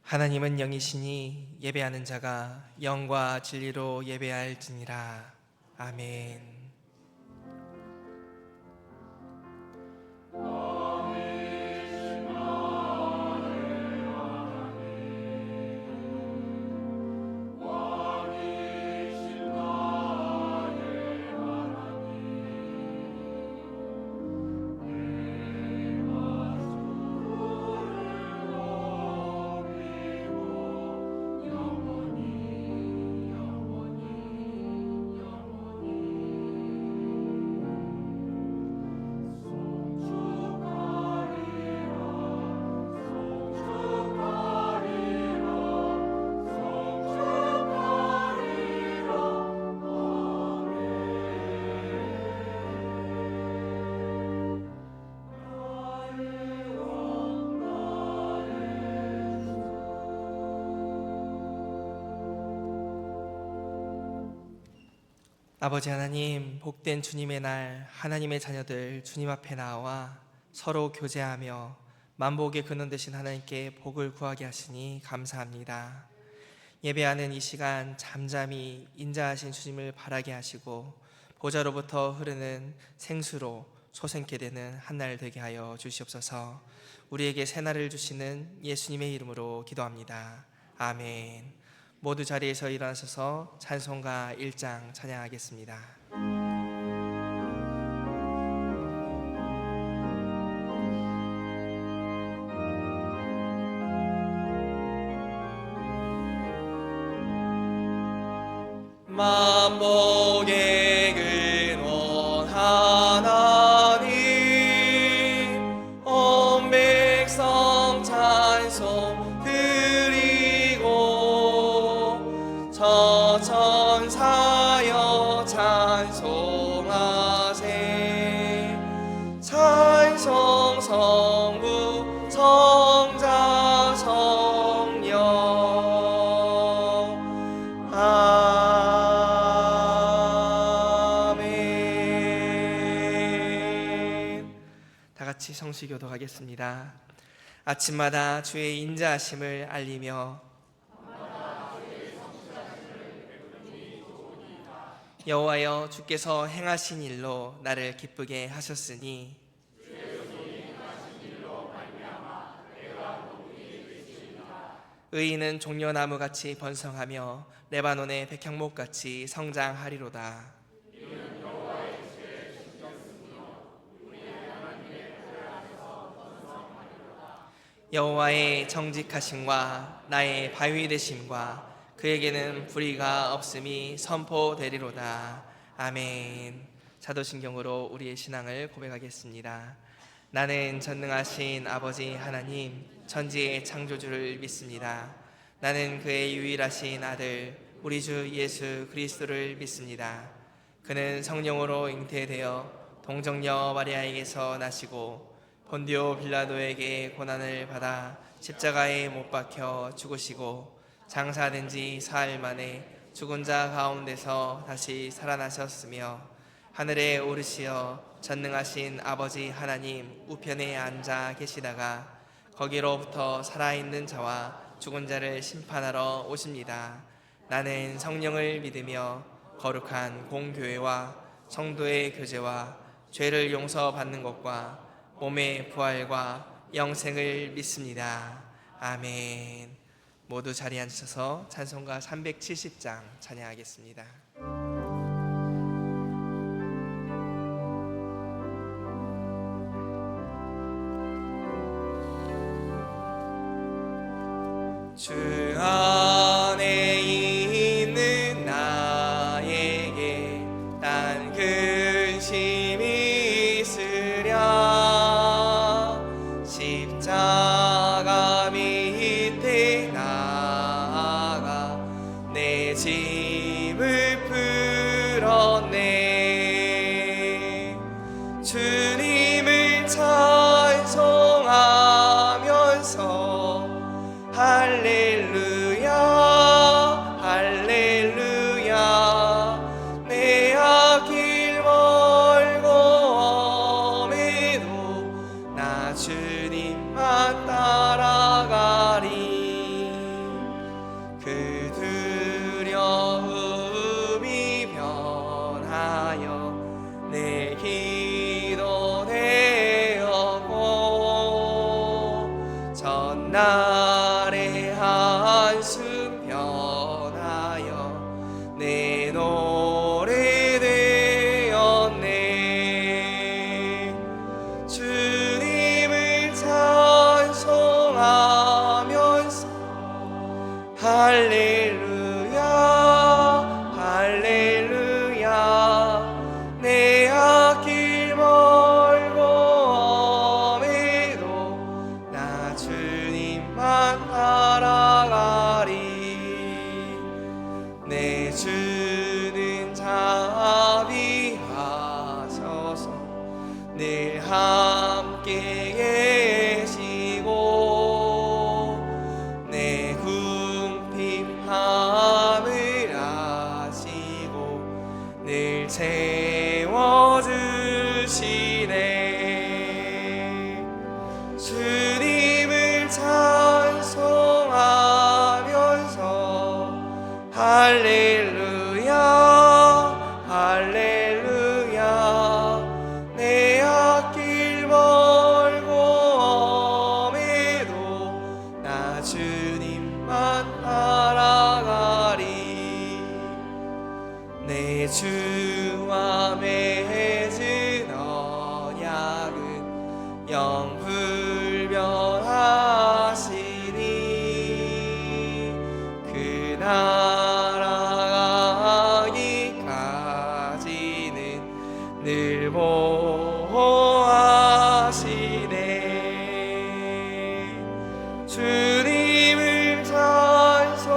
하나님은 영이시니 예배하는 자가 영과 진리로 예배할지니라. 아멘. 아버지 하나님, 복된 주님의 날 하나님의 자녀들 주님 앞에 나와 서로 교제하며 만복의 근원 되신 하나님께 복을 구하게 하시니 감사합니다. 예배하는 이 시간 잠잠히 인자하신 주님을 바라게 하시고 보좌로부터 흐르는 생수로 소생케 되는 한 날 되게 하여 주시옵소서. 우리에게 새날을 주시는 예수님의 이름으로 기도합니다. 아멘. 모두 자리에서 일어나셔서 찬송가 1장 찬양하겠습니다. 만복의 근원 하나님, 온 백성 찬송 드리고 저 천사여 찬송하세. 찬송 성부 성자 성령 아멘. 다 같이 성시교도 하겠습니다. 아침마다 주의 인자하심을 알리며 여호와여, 주께서 행하신 일로 나를 기쁘게 하셨으니 의인은 종려나무같이 번성하며 레바논의 백향목같이 성장하리로다. 여호와의 정직하심과 나의 바위 되심과 그에게는 불의가 없음이 선포되리로다. 아멘. 사도신경으로 우리의 신앙을 고백하겠습니다. 나는 전능하신 아버지 하나님, 천지의 창조주를 믿습니다. 나는 그의 유일하신 아들 우리 주 예수 그리스도를 믿습니다. 그는 성령으로 잉태되어 동정녀 마리아에게서 나시고 본디오 빌라도에게 고난을 받아 십자가에 못 박혀 죽으시고 장사된 지 사흘 만에 죽은 자 가운데서 다시 살아나셨으며 하늘에 오르시어 전능하신 아버지 하나님 우편에 앉아 계시다가 거기로부터 살아있는 자와 죽은 자를 심판하러 오십니다. 나는 성령을 믿으며 거룩한 공교회와 성도의 교제와 죄를 용서받는 것과 몸의 부활과 영생을 믿습니다. 아멘. 모두 자리에 앉으셔서 찬송가 370장 찬양하겠습니다. 주 안에 있는 나에게 딴 근심이 있으랴. 십자가 밑에 나아가 내 짐을 풀었네. 주님을 찬송하면서 할렐루야 할렐루야. 내 앞길 멀고 엄해도 나 주님만 따라가리. 날의 한숨 변하여 내 노래 되었네. 주님을 찬송하면서 할렐루야 할렐루야. 내 앞길 멀고 엄해도 나 주님만 따라가리. 내 주는 자비하셔서 늘 함께 계시고 내 궁핍함을 아시고 늘 채워주시네. 주님을 찬송하면서 할렐루야 할렐루야. 내 앞길 멀고 엄해도 나 주님만 따라가리. 내 주와 맺은 언약은 영불변하시니 그 나라가기까지는 늘 보호하시네. 주님을 찬송하면서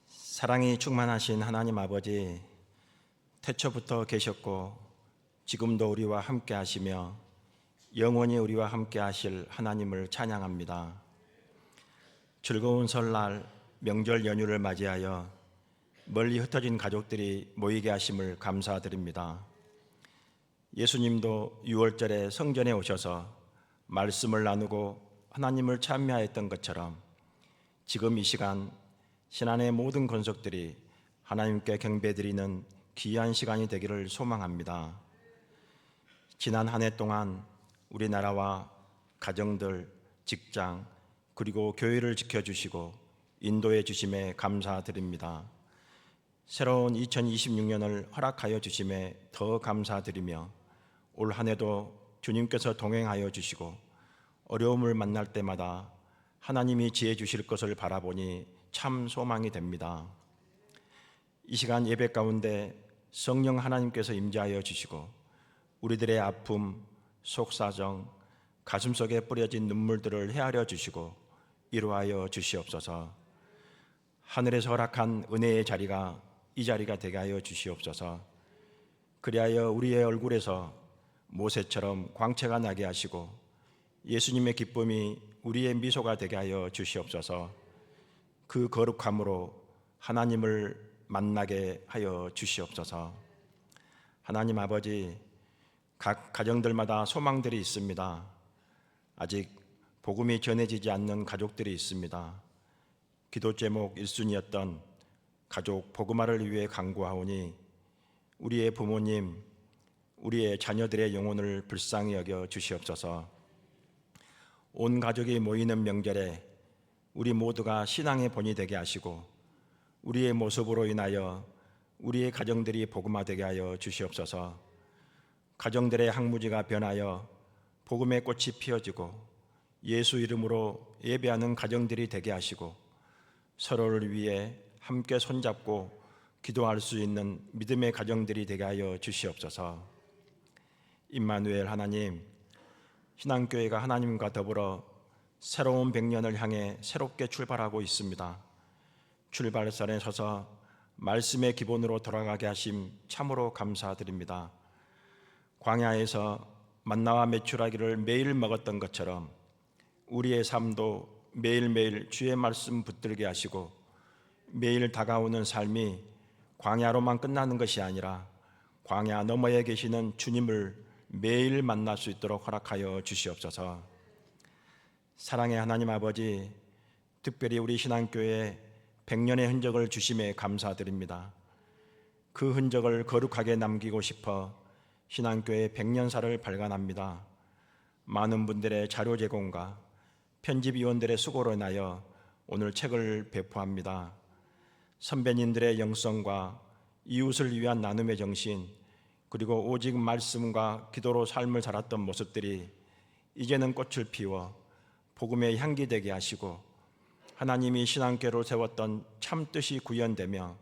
사랑이 충만하신 하나님 아버지, 태초부터 계셨고 지금도 우리와 함께 하시며 영원히 우리와 함께 하실 하나님을 찬양합니다. 즐거운 설날 명절 연휴를 맞이하여 멀리 흩어진 가족들이 모이게 하심을 감사드립니다. 예수님도 6월절에 성전에 오셔서 말씀을 나누고 하나님을 찬미하였던 것처럼 지금 이 시간 신안의 모든 권속들이 하나님께 경배드리는 귀한 시간이 되기를 소망합니다. 지난 한 해 동안 우리나라와 가정들, 직장, 그리고 교회를 지켜주시고 인도해 주심에 감사드립니다. 새로운 2026년을 허락하여 주심에 더 감사드리며 올 한 해도 주님께서 동행하여 주시고 어려움을 만날 때마다 하나님이 지혜 주실 것을 바라보니 참 소망이 됩니다. 이 시간 예배 가운데 성령 하나님께서 임재하여 주시고 우리들의 아픔, 속사정, 가슴속에 뿌려진 눈물들을 헤아려 주시고 위로하여 주시옵소서. 하늘에서 허락한 은혜의 자리가 이 자리가 되게 하여 주시옵소서. 그리하여 우리의 얼굴에서 모세처럼 광채가 나게 하시고 예수님의 기쁨이 우리의 미소가 되게 하여 주시옵소서. 그 거룩함으로 하나님을 만나게 하여 주시옵소서. 하나님 아버지, 각 가정들마다 소망들이 있습니다. 아직 복음이 전해지지 않는 가족들이 있습니다. 기도 제목 1순위였던 가족 복음화를 위해 간구하오니 우리의 부모님, 우리의 자녀들의 영혼을 불쌍히 여겨 주시옵소서. 온 가족이 모이는 명절에 우리 모두가 신앙의 본이 되게 하시고 우리의 모습으로 인하여 우리의 가정들이 복음화되게 하여 주시옵소서. 가정들의 항무지가 변하여 복음의 꽃이 피어지고 예수 이름으로 예배하는 가정들이 되게 하시고 서로를 위해 함께 손잡고 기도할 수 있는 믿음의 가정들이 되게 하여 주시옵소서. 임마누엘 하나님, 신앙교회가 하나님과 더불어 새로운 100년을 향해 새롭게 출발하고 있습니다. 출발선에 서서 말씀의 기본으로 돌아가게 하심 참으로 감사드립니다. 광야에서 만나와 메추라기를 매일 먹었던 것처럼 우리의 삶도 매일매일 주의 말씀 붙들게 하시고 매일 다가오는 삶이 광야로만 끝나는 것이 아니라 광야 너머에 계시는 주님을 매일 만날 수 있도록 허락하여 주시옵소서. 사랑의 하나님 아버지, 특별히 우리 신앙교회에 100년의 흔적을 주심에 감사드립니다. 그 흔적을 거룩하게 남기고 싶어 신앙교회 100년사를 발간합니다. 많은 분들의 자료 제공과 편집위원들의 수고로 인하여 오늘 책을 배포합니다. 선배님들의 영성과 이웃을 위한 나눔의 정신, 그리고 오직 말씀과 기도로 삶을 살았던 모습들이 이제는 꽃을 피워 복음의 향기 되게 하시고 하나님이 신앙교회로 세웠던 참뜻이 구현되며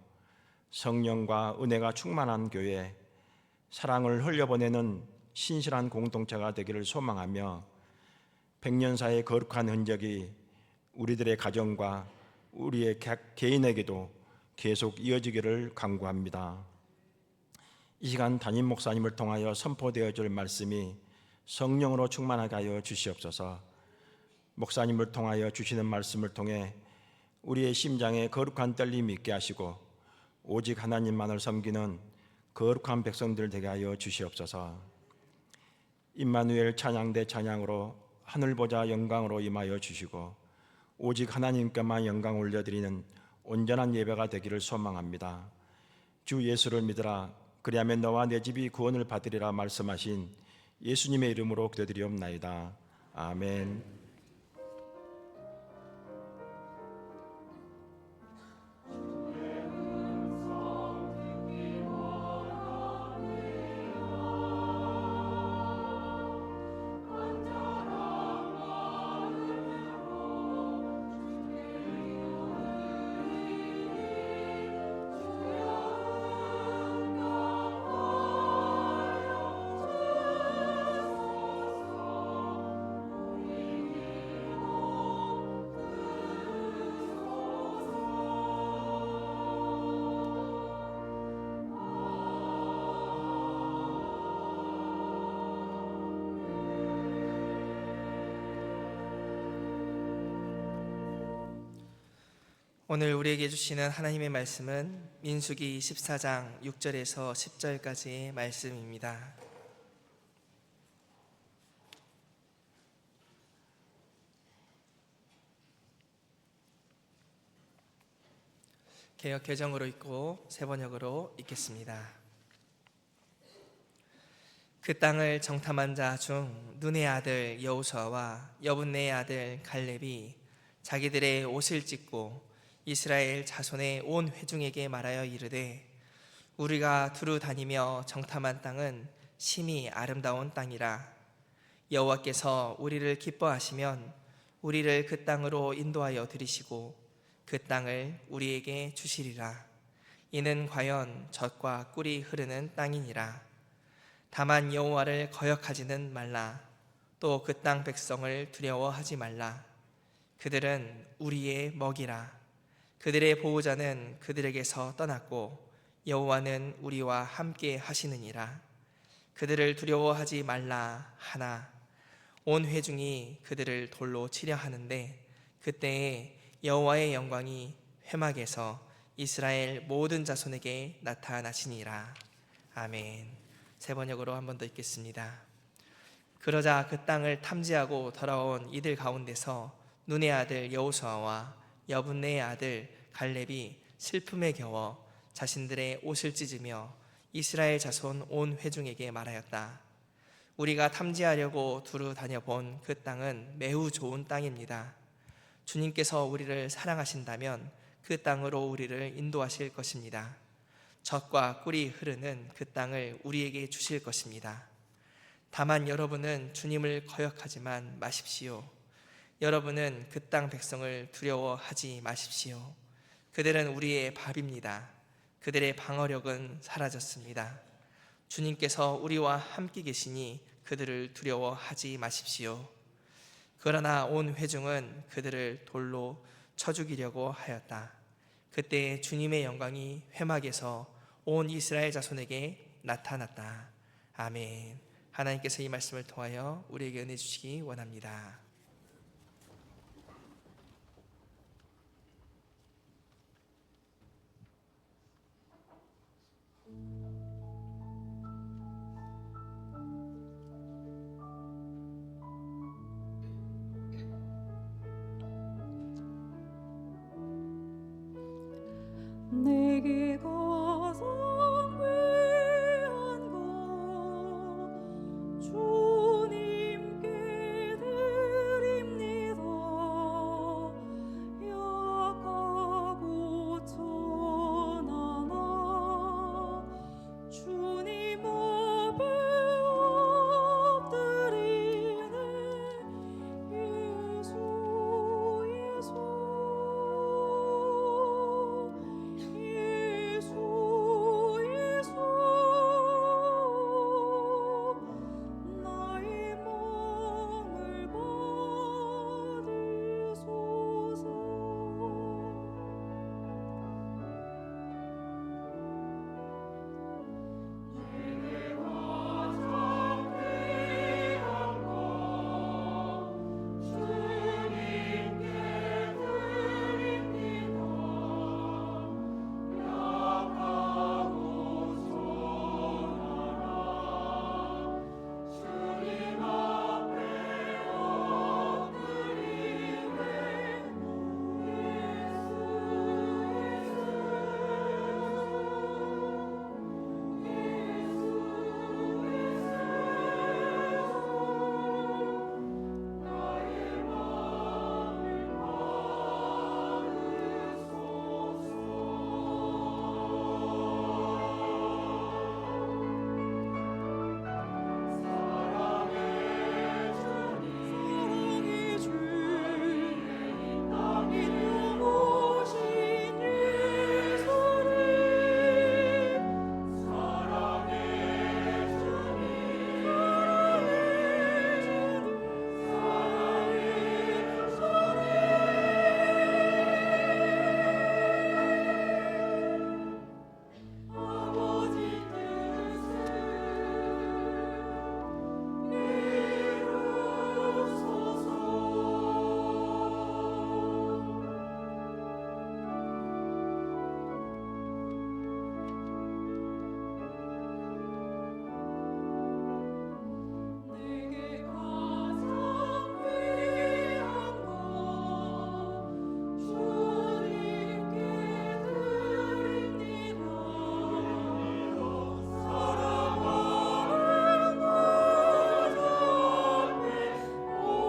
성령과 은혜가 충만한 교회, 사랑을 흘려보내는 신실한 공동체가 되기를 소망하며 100년사의 거룩한 흔적이 우리들의 가정과 우리의 개인에게도 계속 이어지기를 간구합니다. 이 시간 담임 목사님을 통하여 선포되어질 말씀이 성령으로 충만하게 하여 주시옵소서. 목사님을 통하여 주시는 말씀을 통해 우리의 심장에 거룩한 떨림이 있게 하시고 오직 하나님만을 섬기는 거룩한 백성들 되게 하여 주시옵소서. 임마누엘 찬양대 찬양으로 하늘 보자 영광으로 임하여 주시고 오직 하나님께만 영광 올려드리는 온전한 예배가 되기를 소망합니다. 주 예수를 믿으라, 그리하면 너와 내 집이 구원을 받으리라 말씀하신 예수님의 이름으로 기도드리옵나이다. 아멘. 오늘 우리에게 주시는 하나님의 말씀은 민수기 14장 6절에서 10절까지의 말씀입니다. 개역 개정으로 읽고 세번역으로 읽겠습니다. 그 땅을 정탐한 자 중 눈의 아들 여호수아와 여분네의 아들 갈렙이 자기들의 옷을 찢고 이스라엘 자손의 온 회중에게 말하여 이르되 우리가 두루 다니며 정탐한 땅은 심히 아름다운 땅이라. 여호와께서 우리를 기뻐하시면 우리를 그 땅으로 인도하여 들이시고 그 땅을 우리에게 주시리라. 이는 과연 젖과 꿀이 흐르는 땅이니라. 다만 여호와를 거역하지는 말라. 또 그 땅 백성을 두려워하지 말라. 그들은 우리의 먹이라. 그들의 보호자는 그들에게서 떠났고 여호와는 우리와 함께 하시느니라. 그들을 두려워하지 말라 하나 온 회중이 그들을 돌로 치려 하는데 그때에 여호와의 영광이 회막에서 이스라엘 모든 자손에게 나타나시니라. 아멘. 세번역으로 한 번 더 읽겠습니다. 그러자 그 땅을 탐지하고 돌아온 이들 가운데서 눈의 아들 여호수아와 여분네의 아들 갈렙이 슬픔에 겨워 자신들의 옷을 찢으며 이스라엘 자손 온 회중에게 말하였다. 우리가 탐지하려고 두루 다녀본 그 땅은 매우 좋은 땅입니다. 주님께서 우리를 사랑하신다면 그 땅으로 우리를 인도하실 것입니다. 젖과 꿀이 흐르는 그 땅을 우리에게 주실 것입니다. 다만 여러분은 주님을 거역하지만 마십시오. 여러분은 그 땅 백성을 두려워하지 마십시오. 그들은 우리의 밥입니다. 그들의 방어력은 사라졌습니다. 주님께서 우리와 함께 계시니 그들을 두려워하지 마십시오. 그러나 온 회중은 그들을 돌로 쳐 죽이려고 하였다. 그때 주님의 영광이 회막에서 온 이스라엘 자손에게 나타났다. 아멘. 하나님께서 이 말씀을 통하여 우리에게 은혜 주시기 원합니다. 내게 가장 귀한 것 주님께 드립니다. 약하고 천하나 주님 앞에 엎드리네. 예수 예수 예수 예수 나의 마음을 받으소서. 사랑의 주 인도 오신 예수님 사랑의 주님 아버지 내게 가장 귀한 것 주님께 드립니다. 사랑하는 것 앞에 모두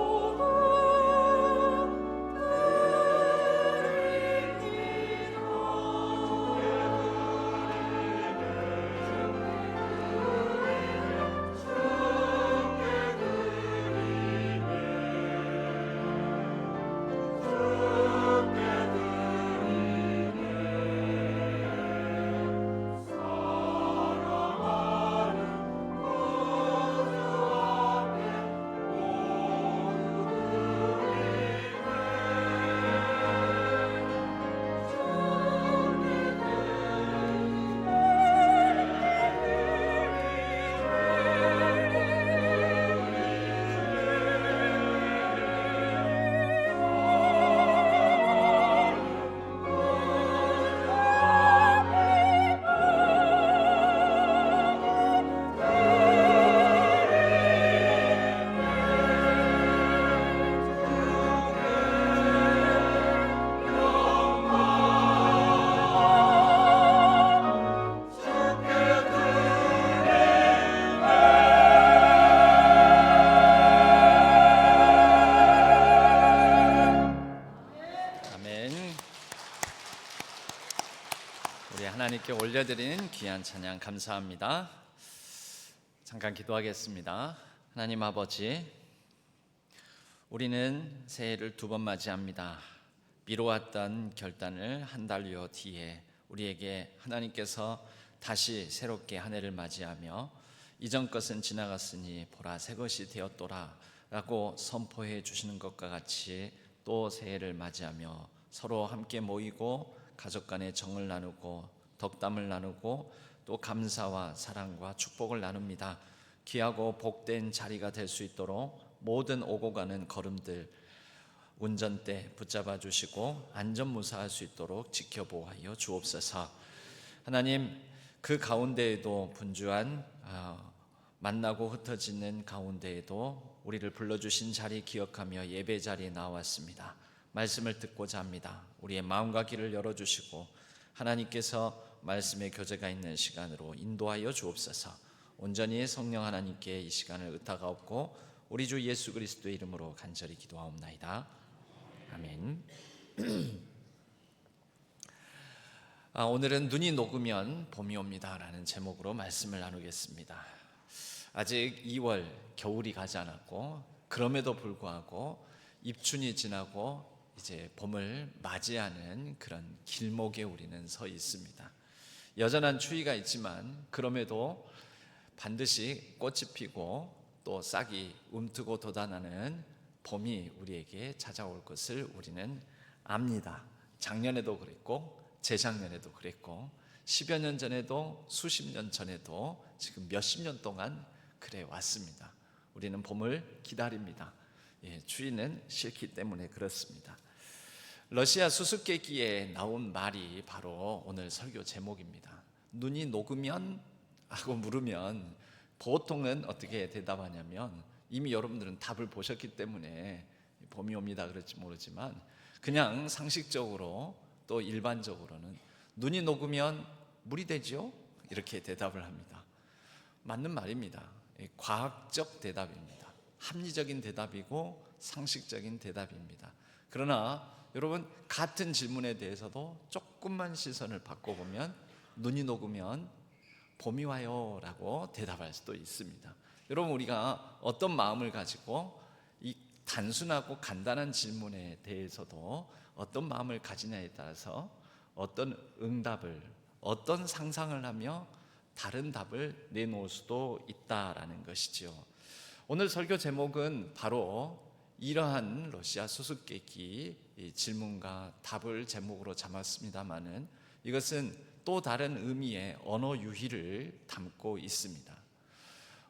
아멘. 우리 하나님께 올려드리는 귀한 찬양 감사합니다. 잠깐 기도하겠습니다. 하나님 아버지, 우리는 새해를 두 번 맞이합니다. 미뤄왔던 결단을 한 달여 뒤에 우리에게 하나님께서 다시 새롭게 한 해를 맞이하며 이전 것은 지나갔으니 보라 새 것이 되었도라 라고 선포해 주시는 것과 같이 또 새해를 맞이하며 서로 함께 모이고 가족 간의 정을 나누고 덕담을 나누고 또 감사와 사랑과 축복을 나눕니다. 귀하고 복된 자리가 될 수 있도록 모든 오고 가는 걸음들 운전대 붙잡아 주시고 안전무사할 수 있도록 지켜보아여 주옵소서. 하나님, 그 가운데에도 분주한 만나고 흩어지는 가운데에도 우리를 불러주신 자리 기억하며 예배 자리에 나왔습니다. 말씀을 듣고자 합니다. 우리의 마음과 귀를 열어주시고 하나님께서 말씀의 교제가 있는 시간으로 인도하여 주옵소서. 온전히 성령 하나님께 이 시간을 의탁하옵고 우리 주 예수 그리스도의 이름으로 간절히 기도하옵나이다. 아멘. 오늘은 눈이 녹으면 봄이 옵니다라는 제목으로 말씀을 나누겠습니다. 아직 2월 겨울이 가지 않았고 그럼에도 불구하고 입춘이 지나고 이제 봄을 맞이하는 그런 길목에 우리는 서 있습니다. 여전한 추위가 있지만 그럼에도 반드시 꽃이 피고 또 싹이 움트고 돋아나는 봄이 우리에게 찾아올 것을 우리는 압니다. 작년에도 그랬고 재작년에도 그랬고 10여 년 전에도 수십 년 전에도 지금 몇십 년 동안 그래 왔습니다. 우리는 봄을 기다립니다. 추위는 싫기 때문에 그렇습니다. 러시아 수수께끼에 나온 말이 바로 오늘 설교 제목입니다. 눈이 녹으면 하고 물으면 보통은 어떻게 대답하냐면 이미 여러분들은 답을 보셨기 때문에 봄이 옵니다 그럴지 모르지만 그냥 상식적으로 또 일반적으로는 눈이 녹으면 물이 되죠? 이렇게 대답을 합니다. 맞는 말입니다. 과학적 대답입니다. 합리적인 대답이고 상식적인 대답입니다. 그러나 여러분 같은 질문에 대해서도 조금만 시선을 바꿔보면 눈이 녹으면 봄이 와요 라고 대답할 수도 있습니다. 여러분 우리가 어떤 마음을 가지고 이 단순하고 간단한 질문에 대해서도 어떤 마음을 가지냐에 따라서 어떤 응답을 어떤 상상을 하며 다른 답을 내놓을 수도 있다라는 것이죠. 오늘 설교 제목은 바로 이러한 러시아 수수께끼 질문과 답을 제목으로 잡았습니다마는 이것은 또 다른 의미의 언어 유희를 담고 있습니다.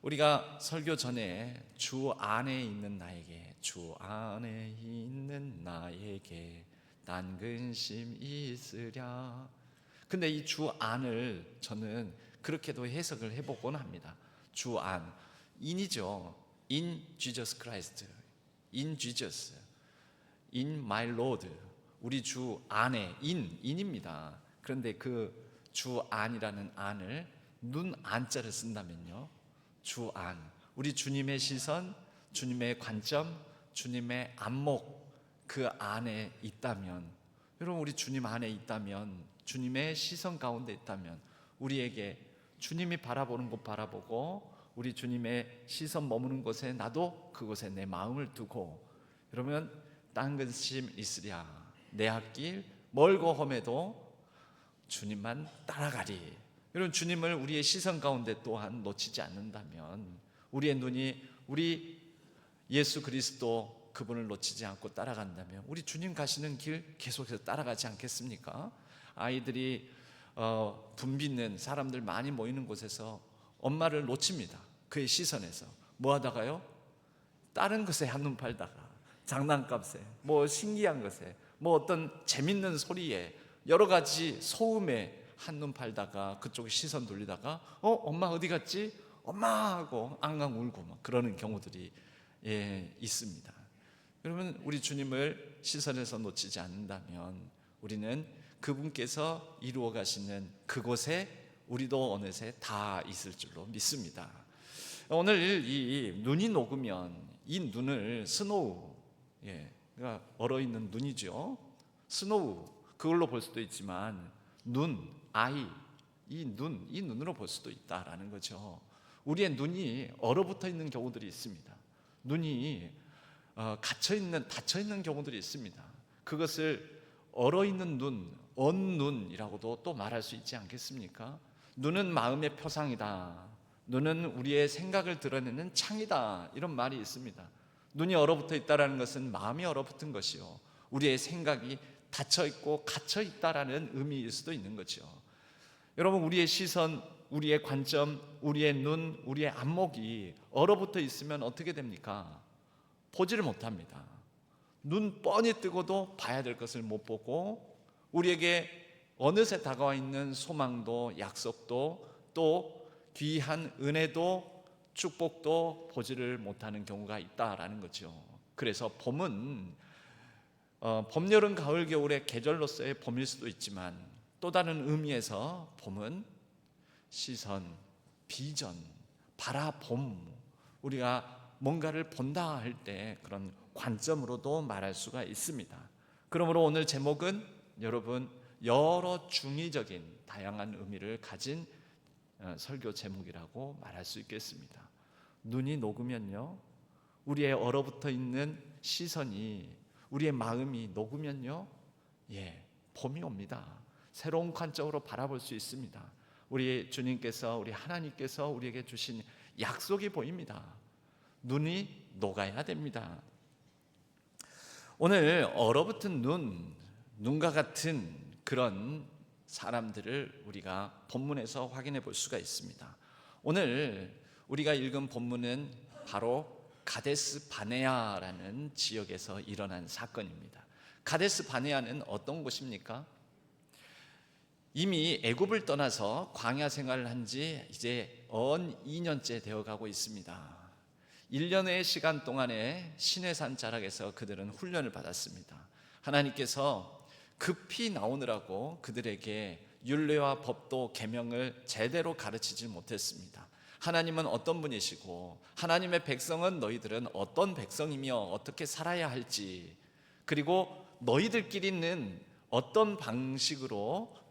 우리가 설교 전에 주 안에 있는 나에게 주 안에 있는 나에게 난 근심 있으랴. 근데 이 주 안을 저는 그렇게도 해석을 해보곤 합니다. 주 안, 인이죠. In Jesus Christ, in Jesus, in my Lord. 우리 주 안에 인입니다. 그런데 그 주 안이라는 안을 눈 안자를 쓴다면요, 주 안, 우리 주님의 시선, 주님의 관점, 주님의 안목 그 안에 있다면, 여러분 우리 주님 안에 있다면, 주님의 시선 가운데 있다면 우리에게 주님이 바라보는 곳 바라보고 우리 주님의 시선 머무는 곳에 나도 그곳에 내 마음을 두고, 그러면 딴 근심 있으랴, 내 앞길 멀고 험해도 주님만 따라가리. 여러분 주님을 우리의 시선 가운데 또한 놓치지 않는다면, 우리의 눈이 우리 예수 그리스도 그분을 놓치지 않고 따라간다면 우리 주님 가시는 길 계속해서 따라가지 않겠습니까? 아이들이 붐비는 사람들 많이 모이는 곳에서 엄마를 놓칩니다. 그의 시선에서 뭐 하다가요? 다른 것에 한눈 팔다가, 장난감에, 뭐 신기한 것에, 뭐 어떤 재밌는 소리에, 여러 가지 소음에 한눈 팔다가 그쪽에 시선 돌리다가 엄마 어디 갔지? 엄마 하고 앙앙 울고 막 그러는 경우들이 있습니다. 여러분 우리 주님을 시선에서 놓치지 않는다면 우리는 그분께서 이루어 가시는 그곳에 우리도 어느새 다 있을 줄로 믿습니다. 오늘 이 눈이 녹으면 이 눈을 스노우, 그러니까 얼어있는 눈이죠. 스노우 그걸로 볼 수도 있지만 눈, 아이, 이 눈으로 볼 수도 있다라는 거죠. 우리의 눈이 얼어붙어 있는 경우들이 있습니다. 눈이 닫혀 있는 경우들이 있습니다. 그것을 얼어있는 눈, 언눈이라고도 또 말할 수 있지 않겠습니까? 눈은 마음의 표상이다. 눈은 우리의 생각을 드러내는 창이다. 이런 말이 있습니다. 눈이 얼어붙어 있다는 것은 마음이 얼어붙은 것이요, 우리의 생각이 닫혀 있고 갇혀 있다라는 의미일 수도 있는 거죠. 여러분 우리의 시선, 우리의 관점, 우리의 눈, 우리의 안목이 얼어붙어 있으면 어떻게 됩니까? 보지를 못합니다. 눈 뻔히 뜨고도 봐야 될 것을 못 보고, 우리에게 어느새 다가와 있는 소망도 약속도 또 귀한 은혜도 축복도 보지를 못하는 경우가 있다라는 거죠. 그래서 봄은 봄, 여름, 가을, 겨울의 계절로서의 봄일 수도 있지만 또 다른 의미에서 봄은 시선, 비전, 바라봄, 우리가 뭔가를 본다 할 때 그런 관점으로도 말할 수가 있습니다. 그러므로 오늘 제목은 여러분 여러 중의적인 다양한 의미를 가진 설교 제목이라고 말할 수 있겠습니다. 눈이 녹으면요, 우리의 얼어붙어 있는 시선이, 우리의 마음이 녹으면요, 봄이 옵니다. 새로운 관점으로 바라볼 수 있습니다. 우리 주님께서, 우리 하나님께서 우리에게 주신 약속이 보입니다. 눈이 녹아야 됩니다. 오늘 얼어붙은 눈과 같은 그런 사람들을 우리가 본문에서 확인해 볼 수가 있습니다. 오늘 우리가 읽은 본문은 바로 가데스 바네아라는 지역에서 일어난 사건입니다. 가데스 바네아는 어떤 곳입니까? 이미 애굽을 떠나서 광야 생활을 한 지 이제 2년째 되어가고 있습니다. 1년의 시간 동안에 시내산 자락에서 그들은 훈련을 받았습니다. 하나님께서 급히 나오느라고 그들에게 율례와 법도 계명을 제대로 가르치지 못했습니다. 하나님은 어떤 분이시고 하나님의 백성은 너희들은 어떤 백성이며 어떻게 살아야 할지, 그리고 너희들끼리는 어떤 방식으로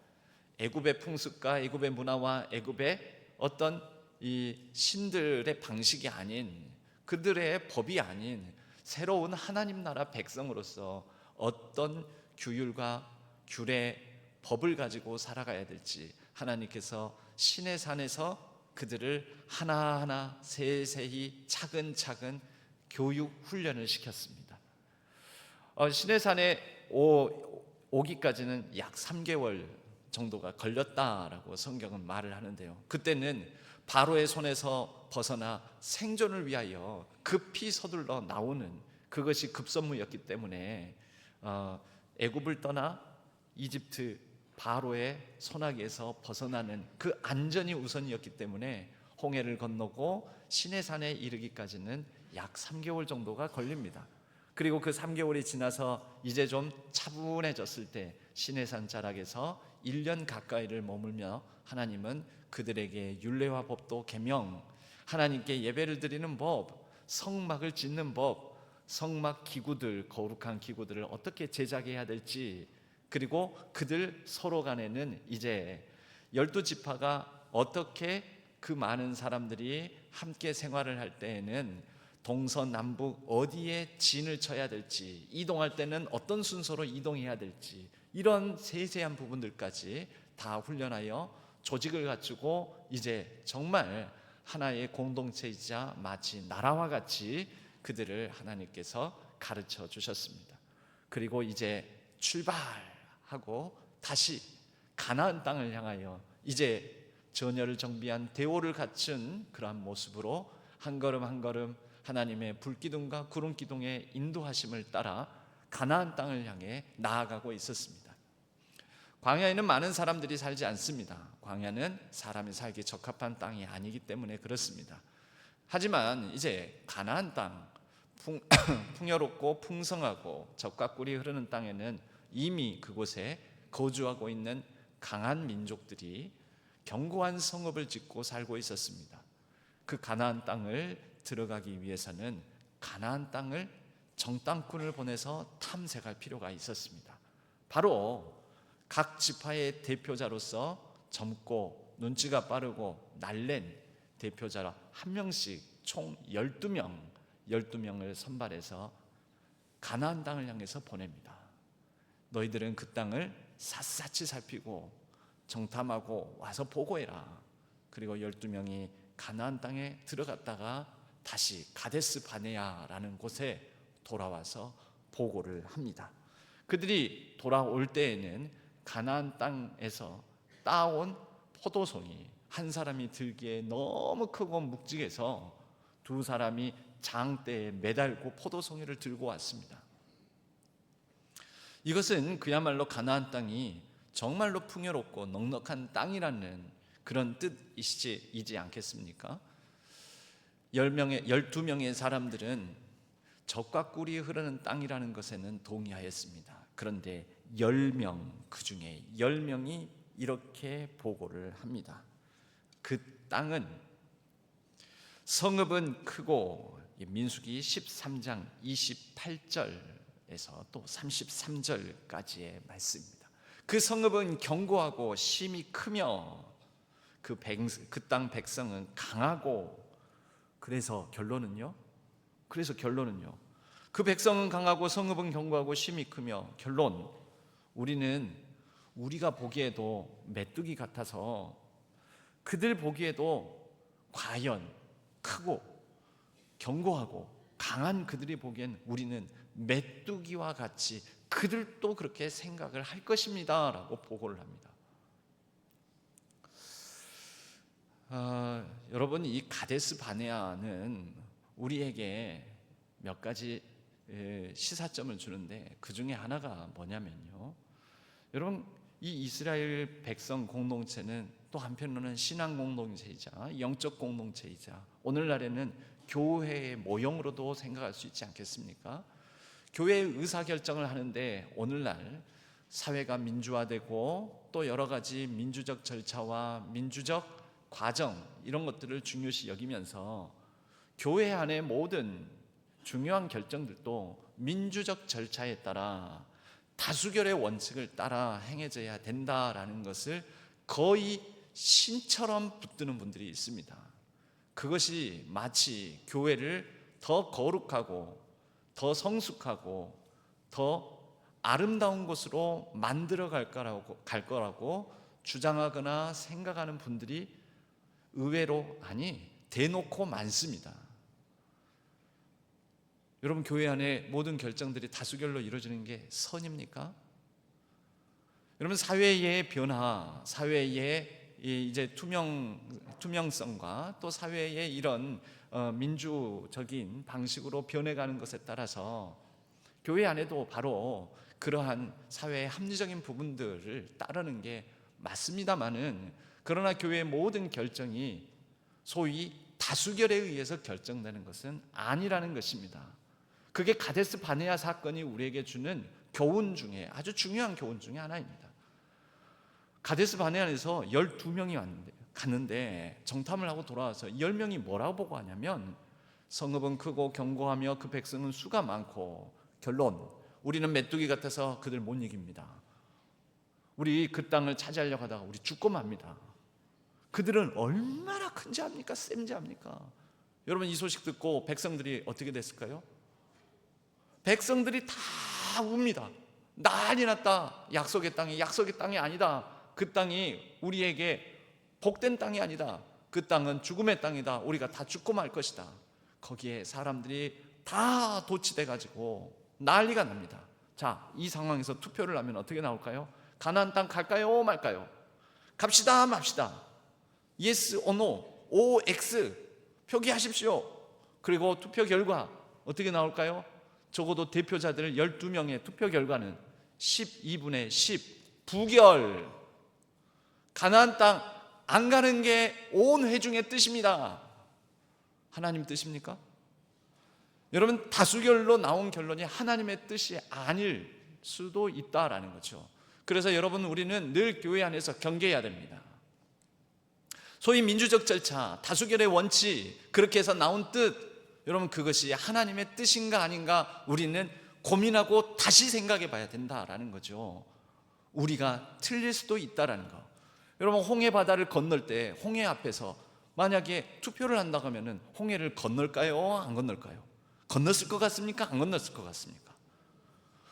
애굽의 풍습과 애굽의 문화와 애굽의 어떤 이 신들의 방식이 아닌, 그들의 법이 아닌 새로운 하나님 나라 백성으로서 어떤 규율과 규례, 법을 가지고 살아가야 될지 하나님께서 시내산에서 그들을 하나하나 세세히 차근차근 교육 훈련을 시켰습니다. 시내산에 오기까지는 약 3개월 정도가 걸렸다라고 성경은 말을 하는데요, 그때는 바로의 손에서 벗어나 생존을 위하여 급히 서둘러 나오는 그것이 급선무였기 때문에 애굽을 떠나 이집트 바로의 손아귀에서 벗어나는 그 안전이 우선이었기 때문에 홍해를 건너고 시내산에 이르기까지는 약 3개월 정도가 걸립니다. 그리고 그 3개월이 지나서 이제 좀 차분해졌을 때 시내산 자락에서 1년 가까이를 머물며 하나님은 그들에게 율례와 법도 계명, 하나님께 예배를 드리는 법, 성막을 짓는 법, 성막 기구들, 거룩한 기구들을 어떻게 제작해야 될지, 그리고 그들 서로 간에는 이제 12지파가 어떻게 그 많은 사람들이 함께 생활을 할 때에는 동서남북 어디에 진을 쳐야 될지, 이동할 때는 어떤 순서로 이동해야 될지, 이런 세세한 부분들까지 다 훈련하여 조직을 갖추고 이제 정말 하나의 공동체이자 마치 나라와 같이 그들을 하나님께서 가르쳐 주셨습니다. 그리고 이제 출발하고 다시 가나안 땅을 향하여 이제 전열을 정비한 대오를 갖춘 그러한 모습으로 한 걸음 한 걸음 하나님의 불기둥과 구름기둥의 인도하심을 따라 가나안 땅을 향해 나아가고 있었습니다. 광야에는 많은 사람들이 살지 않습니다. 광야는 사람이 살기 적합한 땅이 아니기 때문에 그렇습니다. 하지만 이제 가나안 땅, 풍요롭고 풍성하고 젖과 꿀이 흐르는 땅에는 이미 그곳에 거주하고 있는 강한 민족들이 견고한 성읍을 짓고 살고 있었습니다. 그 가나안 땅을 들어가기 위해서는 가나안 땅을 정탐꾼을 보내서 탐색할 필요가 있었습니다. 바로 각 지파의 대표자로서 젊고 눈치가 빠르고 날랜 대표자 한 명씩 총 12명을 선발해서 가나안 땅을 향해서 보냅니다. 너희들은 그 땅을 샅샅이 살피고 정탐하고 와서 보고해라. 그리고 12명이 가나안 땅에 들어갔다가 다시 가데스 바네아라는 곳에 돌아와서 보고를 합니다. 그들이 돌아올 때에는 가나안 땅에서 따온 포도송이 한 사람이 들기에 너무 크고 묵직해서 두 사람이 장대에 매달고 포도송이를 들고 왔습니다. 이것은 그야말로 가나안 땅이 정말로 풍요롭고 넉넉한 땅이라는 그런 뜻이지 않겠습니까? 12명의 사람들은 젖과 꿀이 흐르는 땅이라는 것에는 동의하였습니다. 그런데 10명, 그 중에 10명이 이렇게 보고를 합니다. 그 땅은 성읍은 크고, 민수기 13장 28절에서 또 33절까지의 말씀입니다. 그 성읍은 견고하고 심이 크며 그 땅 백성은 강하고, 그래서 결론은요, 그 백성은 강하고 성읍은 견고하고 심이 크며, 결론, 우리가 보기에도 메뚜기 같아서, 그들 보기에도 과연 크고 견고하고 강한 그들이 보기엔 우리는 메뚜기와 같이 그들도 그렇게 생각을 할 것입니다 라고 보고를 합니다. 여러분, 이 가데스 바네아는 우리에게 몇 가지 시사점을 주는데, 그 중에 하나가 뭐냐면요, 여러분, 이 이스라엘 백성 공동체는 또 한편으로는 신앙 공동체이자 영적 공동체이자 오늘날에는 교회의 모형으로도 생각할 수 있지 않겠습니까? 교회의 의사결정을 하는데 오늘날 사회가 민주화되고 또 여러 가지 민주적 절차와 민주적 과정, 이런 것들을 중요시 여기면서 교회 안의 모든 중요한 결정들도 민주적 절차에 따라 다수결의 원칙을 따라 행해져야 된다라는 것을 거의 신처럼 붙드는 분들이 있습니다. 그것이 마치 교회를 더 거룩하고 더 성숙하고 더 아름다운 곳으로 만들어 갈 거라고 주장하거나 생각하는 분들이 의외로, 아니 대놓고 많습니다. 여러분, 교회 안에 모든 결정들이 다수결로 이루어지는 게 선입니까? 여러분, 사회의 변화, 사회의 이제 투명성과 또 사회의 이런 민주적인 방식으로 변해가는 것에 따라서 교회 안에도 바로 그러한 사회의 합리적인 부분들을 따르는 게 맞습니다만은, 그러나 교회의 모든 결정이 소위 다수결에 의해서 결정되는 것은 아니라는 것입니다. 그게 가데스 바네아 사건이 우리에게 주는 교훈 중에 아주 중요한 교훈 중에 하나입니다. 가데스 바네아에서 12명이 갔는데 정탐을 하고 돌아와서 10명이 뭐라고 보고 하냐면, 성읍은 크고 견고하며 그 백성은 수가 많고, 결론, 우리는 메뚜기 같아서 그들 못 이깁니다. 우리 그 땅을 차지하려고 하다가 우리 죽고 맙니다. 그들은 얼마나 큰지 압니까? 쌤지 압니까? 여러분, 이 소식 듣고 백성들이 어떻게 됐을까요? 백성들이 다 웁니다. 난리 났다. 약속의 땅이 아니다. 그 땅이 우리에게 복된 땅이 아니다. 그 땅은 죽음의 땅이다. 우리가 다 죽고 말 것이다. 거기에 사람들이 다 도취돼 가지고 난리가 납니다. 자, 이 상황에서 투표를 하면 어떻게 나올까요? 가나안 땅 갈까요, 말까요? 갑시다, 맙시다. yes or no, OX 표기하십시오. 그리고 투표 결과 어떻게 나올까요? 적어도 대표자들 12명의 투표 결과는 12분의 10 부결. 가나안 땅 안 가는 게 온 회중의 뜻입니다. 하나님 뜻입니까? 여러분, 다수결로 나온 결론이 하나님의 뜻이 아닐 수도 있다라는 거죠. 그래서 여러분, 우리는 늘 교회 안에서 경계해야 됩니다. 소위 민주적 절차, 다수결의 원칙, 그렇게 해서 나온 뜻, 여러분, 그것이 하나님의 뜻인가 아닌가 우리는 고민하고 다시 생각해 봐야 된다라는 거죠. 우리가 틀릴 수도 있다라는 거. 여러분, 홍해 바다를 건널 때 홍해 앞에서 만약에 투표를 한다고 하면은 홍해를 건널까요, 안 건널까요? 건넜을 것 같습니까, 안 건넜을 것 같습니까?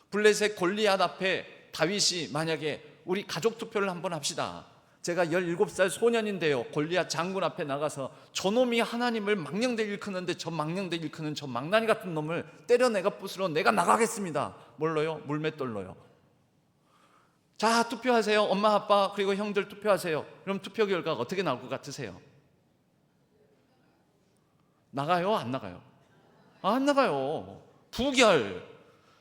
블레셋 골리앗 앞에 다윗이 만약에 우리 가족 투표를 한번 합시다. 제가 17살 소년인데요, 골리앗 장군 앞에 나가서 저놈이 하나님을 망령되 일컫는데 저 망령되 일컫는 저 망나니 같은 놈을 때려내가 부수러 내가 나가겠습니다. 뭘로요? 물맷돌로요. 자, 투표하세요. 엄마, 아빠, 그리고 형들 투표하세요. 그럼 투표 결과가 어떻게 나올 것 같으세요? 나가요, 안 나가요? 안 나가요. 부결.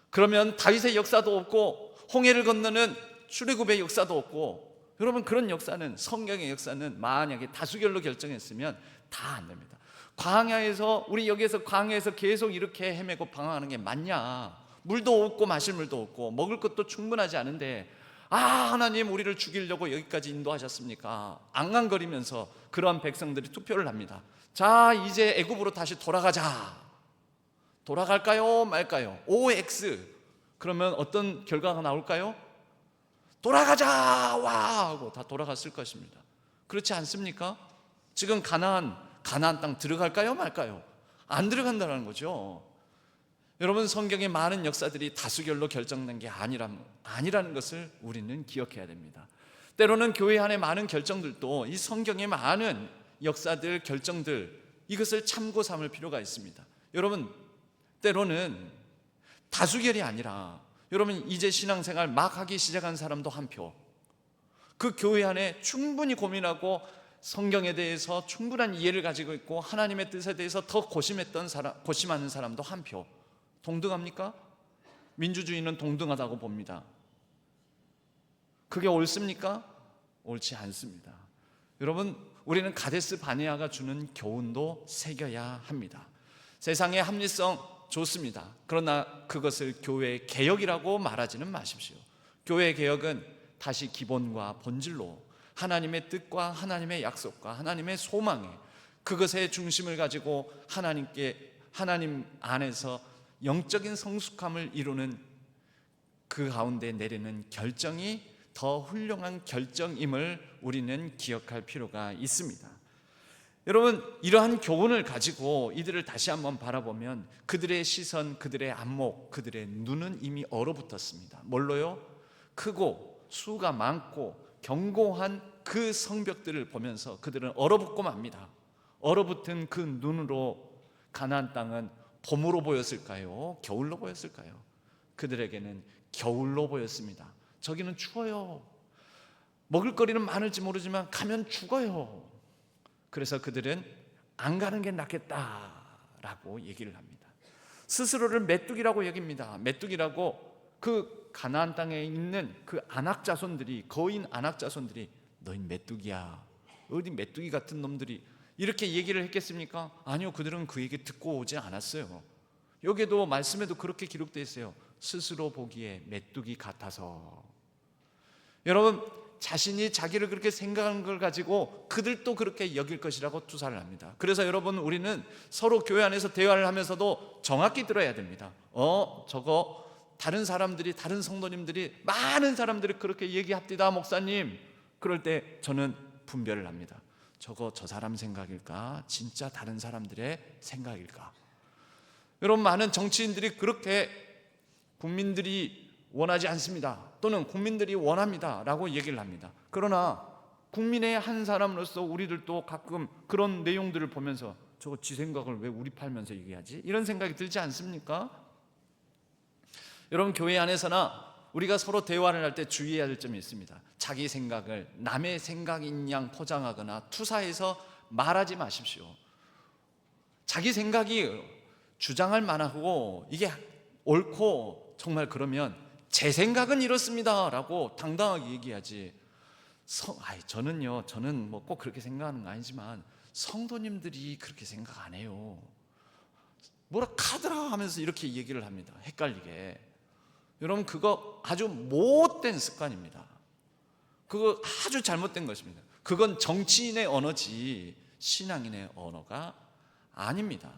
그러면 다윗의 역사도 없고 홍해를 건너는 출애굽의 역사도 없고, 여러분, 그런 역사는, 성경의 역사는 만약에 다수결로 결정했으면 다 안 됩니다. 광야에서, 우리 여기에서 광야에서 계속 이렇게 헤매고 방황하는 게 맞냐? 물도 없고 마실 물도 없고 먹을 것도 충분하지 않은데 하나님 우리를 죽이려고 여기까지 인도하셨습니까? 앙앙거리면서 그러한 백성들이 투표를 합니다. 자, 이제 애굽으로 다시 돌아가자. 돌아갈까요? 말까요? OX. 그러면 어떤 결과가 나올까요? 돌아가자! 와! 하고 다 돌아갔을 것입니다. 그렇지 않습니까? 지금 가나안 땅 들어갈까요? 말까요? 안 들어간다는 거죠. 여러분, 성경의 많은 역사들이 다수결로 결정된 게 아니라는 것을 우리는 기억해야 됩니다. 때로는 교회 안의 많은 결정들도 이 성경의 많은 역사들, 결정들, 이것을 참고 삼을 필요가 있습니다. 여러분, 때로는 다수결이 아니라, 여러분 이제 신앙생활 막 하기 시작한 사람도 한 표, 그 교회 안에 충분히 고민하고 성경에 대해서 충분한 이해를 가지고 있고 하나님의 뜻에 대해서 더 고심하는 사람도 한 표. 동등합니까? 민주주의는 동등하다고 봅니다. 그게 옳습니까? 옳지 않습니다. 여러분, 우리는 가데스 바네아가 주는 교훈도 새겨야 합니다. 세상의 합리성 좋습니다. 그러나 그것을 교회의 개혁이라고 말하지는 마십시오. 교회의 개혁은 다시 기본과 본질로 하나님의 뜻과 하나님의 약속과 하나님의 소망에, 그것의 중심을 가지고 하나님 안에서 영적인 성숙함을 이루는 그 가운데 내리는 결정이 더 훌륭한 결정임을 우리는 기억할 필요가 있습니다. 여러분, 이러한 교훈을 가지고 이들을 다시 한번 바라보면 그들의 시선, 그들의 안목, 그들의 눈은 이미 얼어붙었습니다. 뭘로요? 크고 수가 많고 견고한 그 성벽들을 보면서 그들은 얼어붙고 맙니다. 얼어붙은 그 눈으로 가나안 땅은 봄으로 보였을까요? 겨울로 보였을까요? 그들에게는 겨울로 보였습니다. 저기는 추워요. 먹을거리는 많을지 모르지만 가면 죽어요. 그래서 그들은 안 가는 게 낫겠다라고 얘기를 합니다. 스스로를 메뚜기라고 여깁니다. 메뚜기라고 그 가나안 땅에 있는 그 아낙 자손들이, 거인 아낙 자손들이 너희 메뚜기야, 어디 메뚜기 같은 놈들이 이렇게 얘기를 했겠습니까? 아니요, 그들은 그 얘기 듣고 오지 않았어요. 여기에도 말씀에도 그렇게 기록되어 있어요. 스스로 보기에 메뚜기 같아서. 여러분, 자신이 자기를 그렇게 생각하는 걸 가지고 그들도 그렇게 여길 것이라고 투사를 합니다. 그래서 여러분, 우리는 서로 교회 안에서 대화를 하면서도 정확히 들어야 됩니다. 저거 다른 사람들이, 다른 성도님들이, 많은 사람들이 그렇게 얘기합니다, 목사님. 그럴 때 저는 분별을 합니다. 저거 저 사람 생각일까? 진짜 다른 사람들의 생각일까? 여러분, 많은 정치인들이 그렇게 국민들이 원하지 않습니다, 또는 국민들이 원합니다 라고 얘기를 합니다. 그러나 국민의 한 사람으로서 우리들도 가끔 그런 내용들을 보면서 저거 지 생각을 왜 우리 팔면서 얘기하지? 이런 생각이 들지 않습니까? 여러분, 교회 안에서나 우리가 서로 대화를 할 때 주의해야 할 점이 있습니다. 자기 생각을 남의 생각인 양 포장하거나 투사해서 말하지 마십시오. 자기 생각이 주장할 만하고 이게 옳고 정말 그러면 제 생각은 이렇습니다 라고 당당하게 얘기하지, 저는 뭐 꼭 그렇게 생각하는 거 아니지만 성도님들이 그렇게 생각 안 해요, 뭐라 카더라 하면서 이렇게 얘기를 합니다. 헷갈리게. 여러분, 그거 아주 못된 습관입니다. 그거 아주 잘못된 것입니다. 그건 정치인의 언어지 신앙인의 언어가 아닙니다.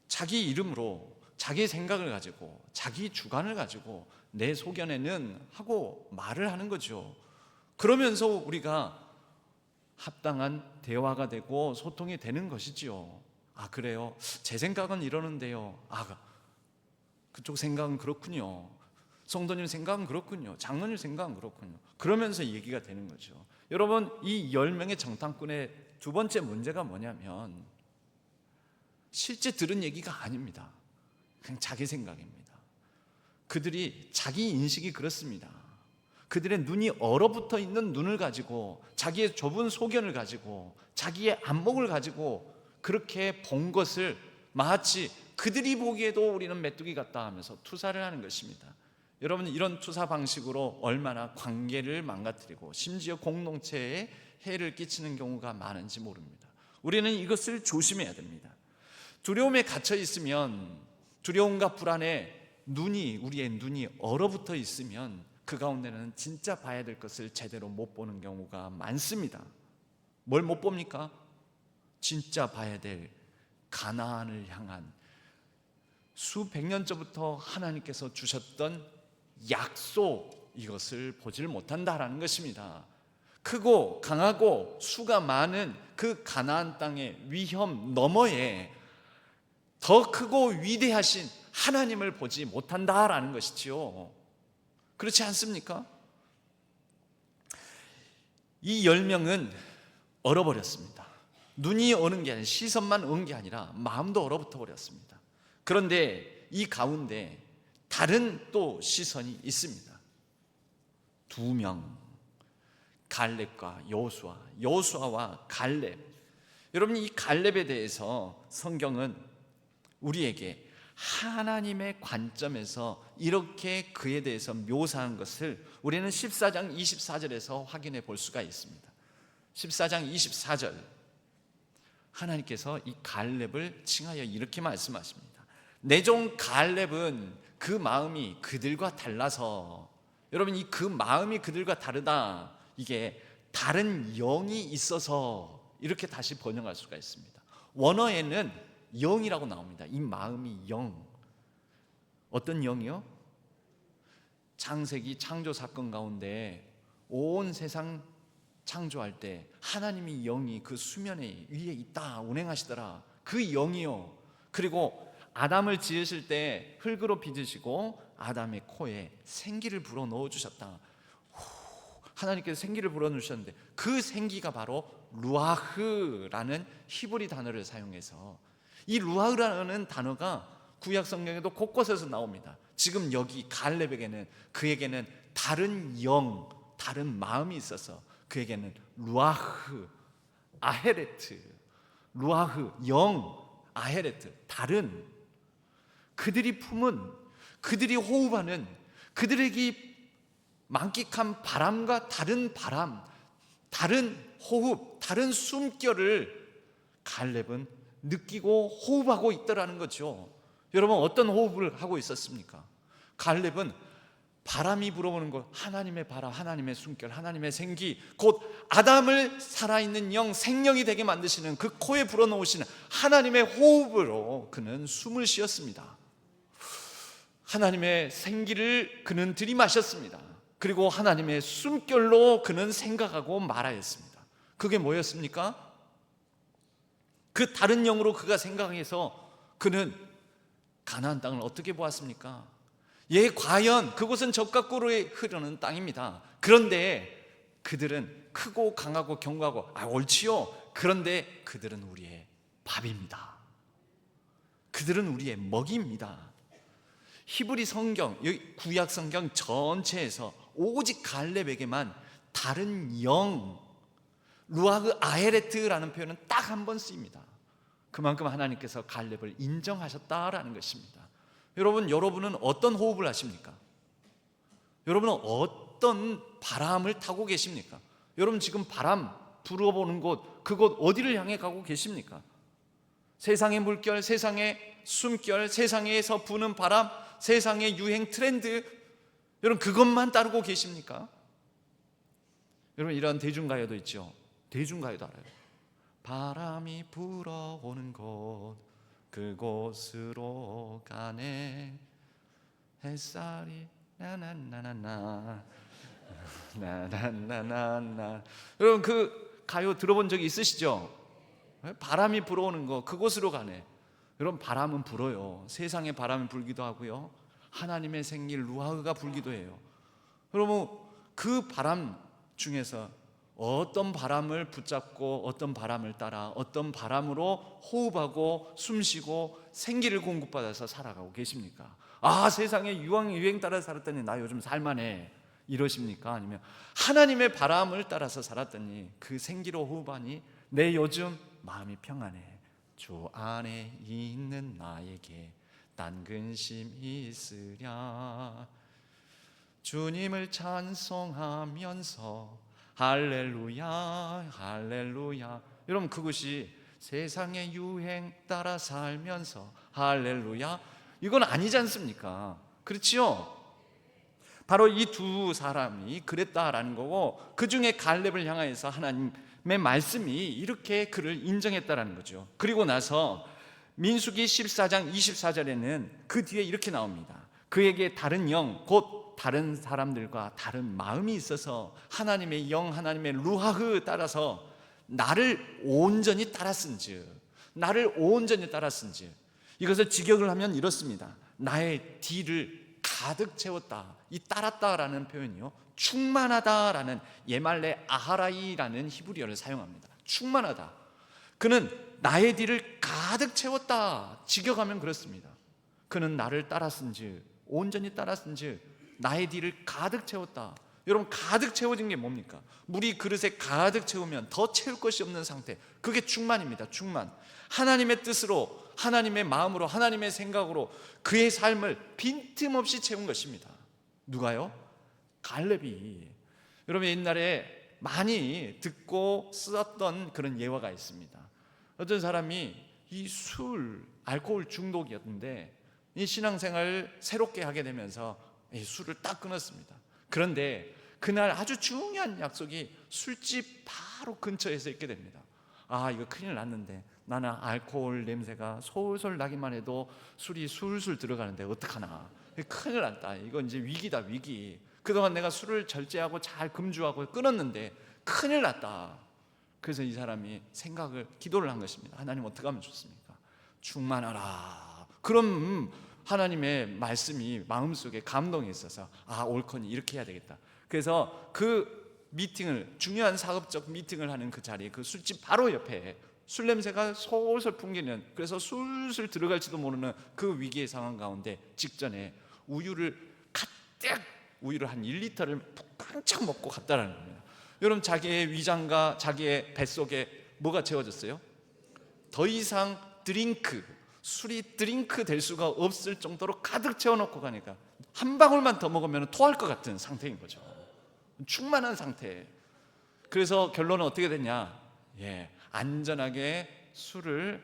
자기 이름으로 자기 생각을 가지고 자기 주관을 가지고 내 소견에는 하고 말을 하는 거죠. 그러면서 우리가 합당한 대화가 되고 소통이 되는 것이지요. 그래요? 제 생각은 이러는데요. 그쪽 생각은 그렇군요. 성도님 생각은 그렇군요. 장로님 생각은 그렇군요. 그러면서 얘기가 되는 거죠. 여러분, 이 10명의 정탐꾼의 두 번째 문제가 뭐냐면 실제 들은 얘기가 아닙니다. 그냥 자기 생각입니다. 그들이 자기 인식이 그렇습니다. 그들의 눈이 얼어붙어 있는 눈을 가지고, 자기의 좁은 소견을 가지고, 자기의 안목을 가지고 그렇게 본 것을 마치 그들이 보기에도 우리는 메뚜기 같다 하면서 투사를 하는 것입니다. 여러분, 이런 투사 방식으로 얼마나 관계를 망가뜨리고 심지어 공동체에 해를 끼치는 경우가 많은지 모릅니다. 우리는 이것을 조심해야 됩니다. 두려움에 갇혀 있으면, 두려움과 불안에 우리의 눈이 얼어붙어 있으면 그 가운데는 진짜 봐야 될 것을 제대로 못 보는 경우가 많습니다. 뭘 못 봅니까? 진짜 봐야 될 가나안을 향한 수백 년 전부터 하나님께서 주셨던 약속, 이것을 보질 못한다라는 것입니다. 크고 강하고 수가 많은 그 가나안 땅의 위험 너머에 더 크고 위대하신 하나님을 보지 못한다라는 것이지요. 그렇지 않습니까? 이 10명은 얼어버렸습니다. 눈이 어는 게 아니라, 시선만 은 게 아니라 마음도 얼어붙어 버렸습니다. 그런데 이 가운데 다른 또 시선이 있습니다. 2명, 갈렙과 여호수아, 여호수아와 갈렙. 여러분, 이 갈렙에 대해서 성경은 우리에게 하나님의 관점에서 이렇게 그에 대해서 묘사한 것을 우리는 14장 24절에서 확인해 볼 수가 있습니다. 14장 24절, 하나님께서 이 갈렙을 칭하여 이렇게 말씀하십니다. 내 종 갈렙은 그 마음이 그들과 달라서, 여러분, 이 그 마음이 그들과 다르다, 이게 다른 영이 있어서 이렇게 다시 번역할 수가 있습니다. 원어에는 영이라고 나옵니다. 이 마음이 영. 어떤 영이요? 창세기 창조 사건 가운데 온 세상 창조할 때 하나님이 영이 그 수면에 위에 있다 운행하시더라, 그 영이요. 그리고 아담을 지으실 때 흙으로 빚으시고 아담의 코에 생기를 불어 넣어 주셨다. 하나님께서 생기를 불어 넣으셨는데 그 생기가 바로 루아흐라는 히브리 단어를 사용해서, 이 루아흐라는 단어가 구약 성경에도 곳곳에서 나옵니다. 지금 여기 갈렙에게는, 그에게는 다른 영, 다른 마음이 있어서 그에게는 루아흐, 아헤레트, 루아흐, 영, 아헤레트, 다른, 그들이 품은, 그들이 호흡하는, 그들에게 만끽한 바람과 다른 바람, 다른 호흡, 다른 숨결을 갈렙은 느끼고 호흡하고 있더라는 거죠. 여러분, 어떤 호흡을 하고 있었습니까? 갈렙은 바람이 불어오는 것, 하나님의 바람, 하나님의 숨결, 하나님의 생기, 곧 아담을 살아있는 영, 생명이 되게 만드시는 그 코에 불어넣으시는 하나님의 호흡으로 그는 숨을 쉬었습니다. 하나님의 생기를 그는 들이마셨습니다. 그리고 하나님의 숨결로 그는 생각하고 말하였습니다. 그게 뭐였습니까? 그 다른 영으로 그가 생각해서 그는 가나안 땅을 어떻게 보았습니까? 예, 과연 그곳은 젖과 꿀이 흐르는 땅입니다. 그런데 그들은 크고 강하고 견고하고, 옳지요. 그런데 그들은 우리의 밥입니다. 그들은 우리의 먹이입니다. 히브리 성경, 구약 성경 전체에서 오직 갈렙에게만 다른 영, 루아흐 아헤레트라는 표현은 딱 한 번 쓰입니다. 그만큼 하나님께서 갈렙을 인정하셨다라는 것입니다. 여러분은 어떤 호흡을 하십니까? 여러분은 어떤 바람을 타고 계십니까? 여러분 지금 바람 불어보는 곳, 그곳 어디를 향해 가고 계십니까? 세상의 물결, 세상의 숨결, 세상에서 부는 바람, 세상의 유행 트렌드, 여러분 그것만 따르고 계십니까? 여러분, 이런 대중가요도 있죠. 대중가요도 알아요. 바람이 불어오는 곳, 그곳으로 가네. 햇살이 나나나나나 나나나나나. 여러분 그 가요 들어본 적이 있으시죠? 바람이 불어오는 곳, 그곳으로 가네. 여러분, 바람은 불어요. 세상에 바람이 불기도 하고요, 하나님의 생기 루아흐가 불기도 해요. 여러분, 그 바람 중에서 어떤 바람을 붙잡고 어떤 바람을 따라 어떤 바람으로 호흡하고 숨쉬고 생기를 공급받아서 살아가고 계십니까? 세상에 유행 따라 살았더니 나 요즘 살만해 이러십니까? 아니면 하나님의 바람을 따라서 살았더니 그 생기로 호흡하니 내 요즘 마음이 평안해. 주 안에 있는 나에게 딴 근심이 있으랴. 주님을 찬송하면서 할렐루야 할렐루야. 여러분, 그것이 세상의 유행 따라 살면서 할렐루야, 이건 아니지 않습니까? 그렇지요? 바로 이 두 사람이 그랬다라는 거고, 그 중에 갈렙을 향하여서 하나님의 말씀이 이렇게 그를 인정했다라는 거죠. 그리고 나서 민수기 14장 24절에는 그 뒤에 이렇게 나옵니다. 그에게 다른 영, 곧 다른 사람들과 다른 마음이 있어서 하나님의 영, 하나님의 루하흐 따라서 나를 온전히 따랐은즉, 나를 온전히 따랐은즉, 이것을 직역을 하면 이렇습니다. 나의 뒤를 가득 채웠다. 이 따랐다라는 표현이요, 충만하다라는 예말레 아하라이라는 히브리어를 사용합니다. 충만하다. 그는 나의 뒤를 가득 채웠다. 직역하면 그렇습니다. 그는 나를 따랐은즉, 온전히 따랐은즉 나의 뒤를 가득 채웠다. 여러분, 가득 채워진 게 뭡니까? 물이 그릇에 가득 채우면 더 채울 것이 없는 상태, 그게 충만입니다. 충만. 하나님의 뜻으로, 하나님의 마음으로, 하나님의 생각으로 그의 삶을 빈틈없이 채운 것입니다. 누가요? 갈렙이. 여러분, 옛날에 많이 듣고 쓰었던 그런 예화가 있습니다. 어떤 사람이 이 술, 알코올 중독이었는데 이 신앙생활을 새롭게 하게 되면서 이 술을 딱 끊었습니다. 그런데 그날 아주 중요한 약속이 술집 바로 근처에서 있게 됩니다. 아, 이거 큰일 났는데, 나는 알코올 냄새가 솔솔 나기만 해도 술이 술술 들어가는데 어떡하나, 큰일 났다, 이거 이제 위기다, 위기. 그동안 내가 술을 절제하고 잘 금주하고 끊었는데 큰일 났다. 그래서 이 사람이 기도를 한 것입니다. 하나님, 어떻게 하면 좋습니까? 충만하라. 그럼 하나님의 말씀이 마음속에 감동이 있어서, 아, 옳거니 이렇게 해야 되겠다. 그래서 그 미팅을, 중요한 사업적 미팅을 하는 그 자리에, 그 술집 바로 옆에 술 냄새가 솔솔 풍기는, 그래서 술술 들어갈지도 모르는 그 위기의 상황 가운데 직전에 우유를 한 1리터를 꽉짝 먹고 갔다라는 겁니다. 여러분, 자기의 위장과 자기의 뱃속에 뭐가 채워졌어요? 더 이상 술이 드링크 될 수가 없을 정도로 가득 채워놓고 가니까 한 방울만 더 먹으면 토할 것 같은 상태인 거죠. 충만한 상태. 그래서 결론은 어떻게 됐냐? 안전하게 술을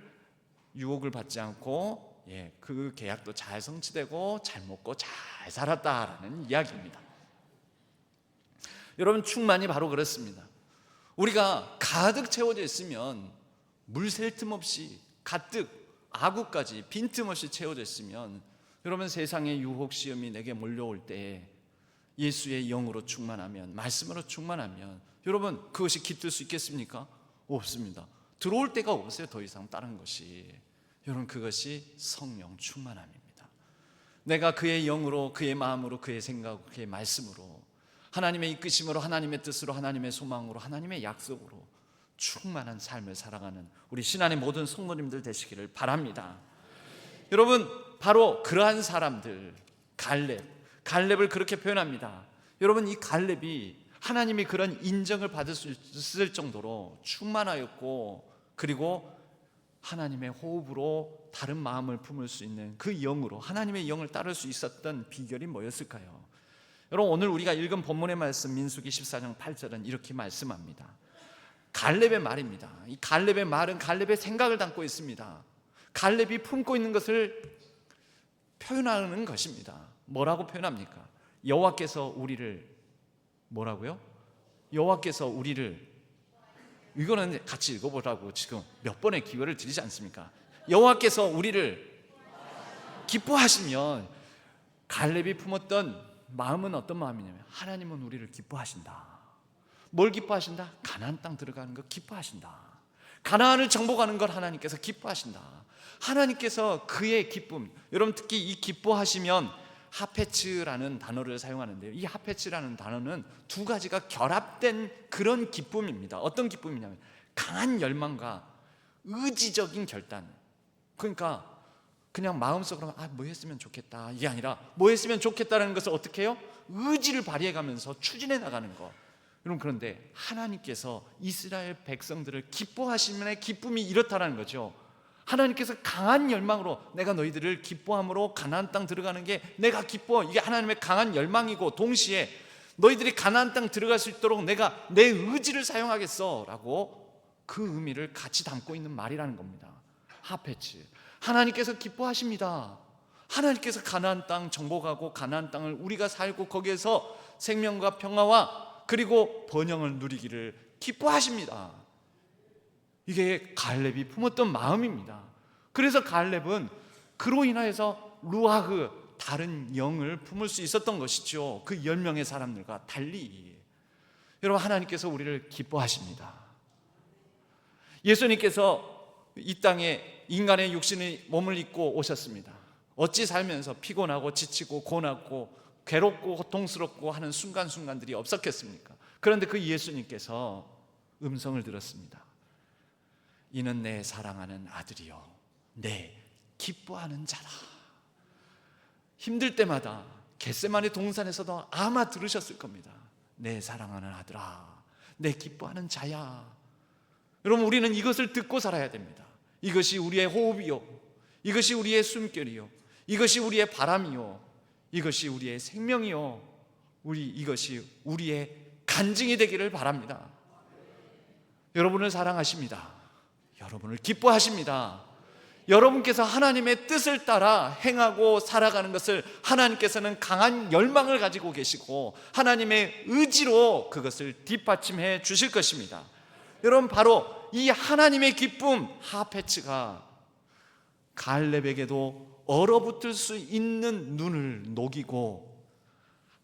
유혹을 받지 않고 그 계약도 잘 성취되고 잘 먹고 잘 살았다라는 이야기입니다. 여러분, 충만이 바로 그렇습니다. 우리가 가득 채워져 있으면, 물 셀 틈 없이 가득, 아구까지 빈틈없이 채워져 있으면, 여러분, 세상의 유혹 시험이 내게 몰려올 때 예수의 영으로 충만하면, 말씀으로 충만하면, 여러분, 그것이 깃들 수 있겠습니까? 없습니다. 들어올 데가 없어요. 더 이상 다른 것이. 여러분, 그것이 성령 충만함입니다. 내가 그의 영으로, 그의 마음으로, 그의 생각, 그의 말씀으로, 하나님의 이끄심으로, 하나님의 뜻으로, 하나님의 소망으로, 하나님의 약속으로 충만한 삶을 살아가는 우리 신안의 모든 성도님들 되시기를 바랍니다. 여러분, 바로 그러한 사람들, 갈렙을 그렇게 표현합니다. 여러분, 이 갈렙이 하나님이 그런 인정을 받을 수 있을 정도로 충만하였고, 그리고 하나님의 호흡으로 다른 마음을 품을 수 있는 그 영으로, 하나님의 영을 따를 수 있었던 비결이 뭐였을까요? 여러분, 오늘 우리가 읽은 본문의 말씀, 민수기 14장 8절은 이렇게 말씀합니다. 갈렙의 말입니다. 이 갈렙의 말은 갈렙의 생각을 담고 있습니다. 갈렙이 품고 있는 것을 표현하는 것입니다. 뭐라고 표현합니까? 여호와께서 우리를 뭐라고요? 여호와께서 우리를, 이거는 같이 읽어보라고 지금 몇 번의 기회를 드리지 않습니까? 여호와께서 우리를 기뻐하시면, 갈렙이 품었던 마음은 어떤 마음이냐면, 하나님은 우리를 기뻐하신다. 뭘 기뻐하신다? 가나안 땅 들어가는 거 기뻐하신다. 가나안을 정복하는 걸 하나님께서 기뻐하신다. 하나님께서 그의 기쁨, 여러분, 특히 이 기뻐하시면 하페츠라는 단어를 사용하는데요, 이 하페츠라는 단어는 두 가지가 결합된 그런 기쁨입니다. 어떤 기쁨이냐면 강한 열망과 의지적인 결단. 그러니까 그냥 마음속으로 뭐 했으면 좋겠다, 이게 아니라 뭐 했으면 좋겠다는 것을 어떻게 해요? 의지를 발휘해가면서 추진해 나가는 거. 여러분, 그런데 하나님께서 이스라엘 백성들을 기뻐하시면 기쁨이 이렇다라는 거죠. 하나님께서 강한 열망으로, 내가 너희들을 기뻐함으로 가나안 땅 들어가는 게 내가 기뻐, 이게 하나님의 강한 열망이고, 동시에 너희들이 가나안 땅 들어갈 수 있도록 내가 내 의지를 사용하겠어 라고 그 의미를 같이 담고 있는 말이라는 겁니다. 하페츠, 하나님께서 기뻐하십니다. 하나님께서 가나안 땅 정복하고 가나안 땅을 우리가 살고 거기에서 생명과 평화와 그리고 번영을 누리기를 기뻐하십니다. 이게 갈렙이 품었던 마음입니다. 그래서 갈렙은 그로 인하여서 루아흐, 다른 영을 품을 수 있었던 것이죠. 그 10명의 사람들과 달리. 여러분, 하나님께서 우리를 기뻐하십니다. 예수님께서 이 땅에 인간의 육신의 몸을 입고 오셨습니다. 어찌 살면서 피곤하고 지치고 고나고 괴롭고 고통스럽고 하는 순간순간들이 없었겠습니까? 그런데 그 예수님께서 음성을 들었습니다. 이는 내 사랑하는 아들이요 내 기뻐하는 자라. 힘들 때마다 겟세마네 동산에서도 아마 들으셨을 겁니다. 내 사랑하는 아들아, 내 기뻐하는 자야. 여러분, 우리는 이것을 듣고 살아야 됩니다. 이것이 우리의 호흡이요, 이것이 우리의 숨결이요, 이것이 우리의 바람이요, 이것이 우리의 생명이요, 이것이 우리의 간증이 되기를 바랍니다. 여러분을 사랑하십니다. 여러분을 기뻐하십니다. 여러분께서 하나님의 뜻을 따라 행하고 살아가는 것을 하나님께서는 강한 열망을 가지고 계시고 하나님의 의지로 그것을 뒷받침해 주실 것입니다. 여러분, 바로 이 하나님의 기쁨 하페츠가 갈렙에게도 얼어붙을 수 있는 눈을 녹이고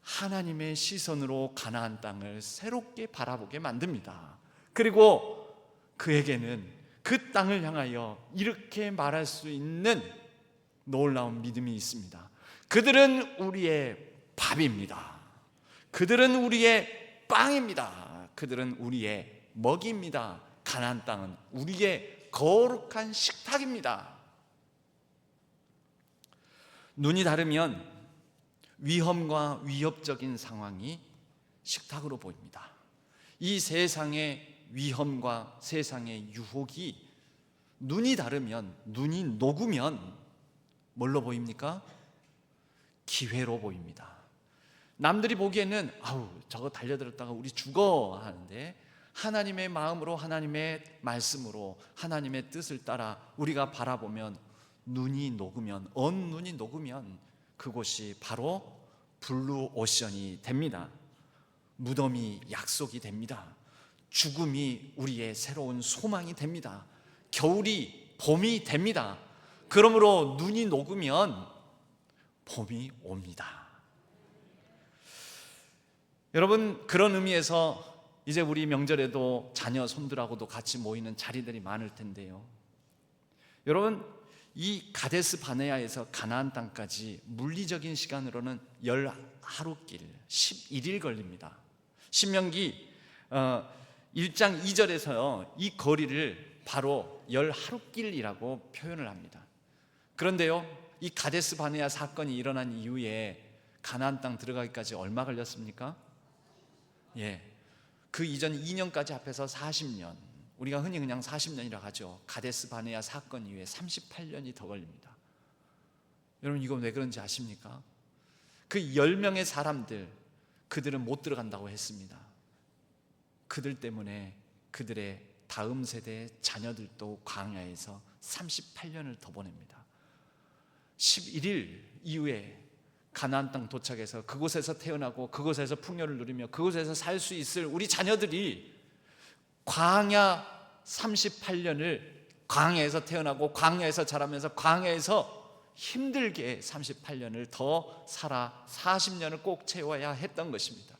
하나님의 시선으로 가나안 땅을 새롭게 바라보게 만듭니다. 그리고 그에게는 그 땅을 향하여 이렇게 말할 수 있는 놀라운 믿음이 있습니다. 그들은 우리의 밥입니다. 그들은 우리의 빵입니다. 그들은 우리의 먹이입니다. 가나안 땅은 우리의 거룩한 식탁입니다. 눈이 다르면 위험과 위협적인 상황이 식탁으로 보입니다. 이 세상의 위험과 세상의 유혹이 눈이 다르면, 눈이 녹으면 뭘로 보입니까? 기회로 보입니다. 남들이 보기에는 아우 저거 달려들었다가 우리 죽어 하는데, 하나님의 마음으로, 하나님의 말씀으로, 하나님의 뜻을 따라 우리가 바라보면 눈이 녹으면, 눈이 녹으면 그곳이 바로 블루 오션이 됩니다. 무덤이 약속이 됩니다. 죽음이 우리의 새로운 소망이 됩니다. 겨울이 봄이 됩니다. 그러므로 눈이 녹으면 봄이 옵니다. 여러분, 그런 의미에서 이제 우리 명절에도 자녀 손들하고도 같이 모이는 자리들이 많을 텐데요, 여러분, 이 가데스 바네아에서 가나안 땅까지 물리적인 시간으로는 10하루길 11일 걸립니다. 신명기 1장 2절에서요 이 거리를 바로 10하루길이라고 표현을 합니다. 그런데요, 이 가데스 바네아 사건이 일어난 이후에 가나안 땅 들어가기까지 얼마 걸렸습니까? 그 이전 2년까지 합해서 40년, 우리가 흔히 그냥 40년이라고 하죠. 가데스 바네아 사건 이후에 38년이 더 걸립니다. 여러분, 이건 왜 그런지 아십니까? 그 10명의 사람들, 그들은 못 들어간다고 했습니다. 그들 때문에 그들의 다음 세대의 자녀들도 광야에서 38년을 더 보냅니다. 11일 이후에 가나안 땅 도착해서 그곳에서 태어나고 그곳에서 풍요를 누리며 그곳에서 살 수 있을 우리 자녀들이 광야 38년을 광야에서 태어나고 광야에서 자라면서 광야에서 힘들게 38년을 더 살아 40년을 꼭 채워야 했던 것입니다.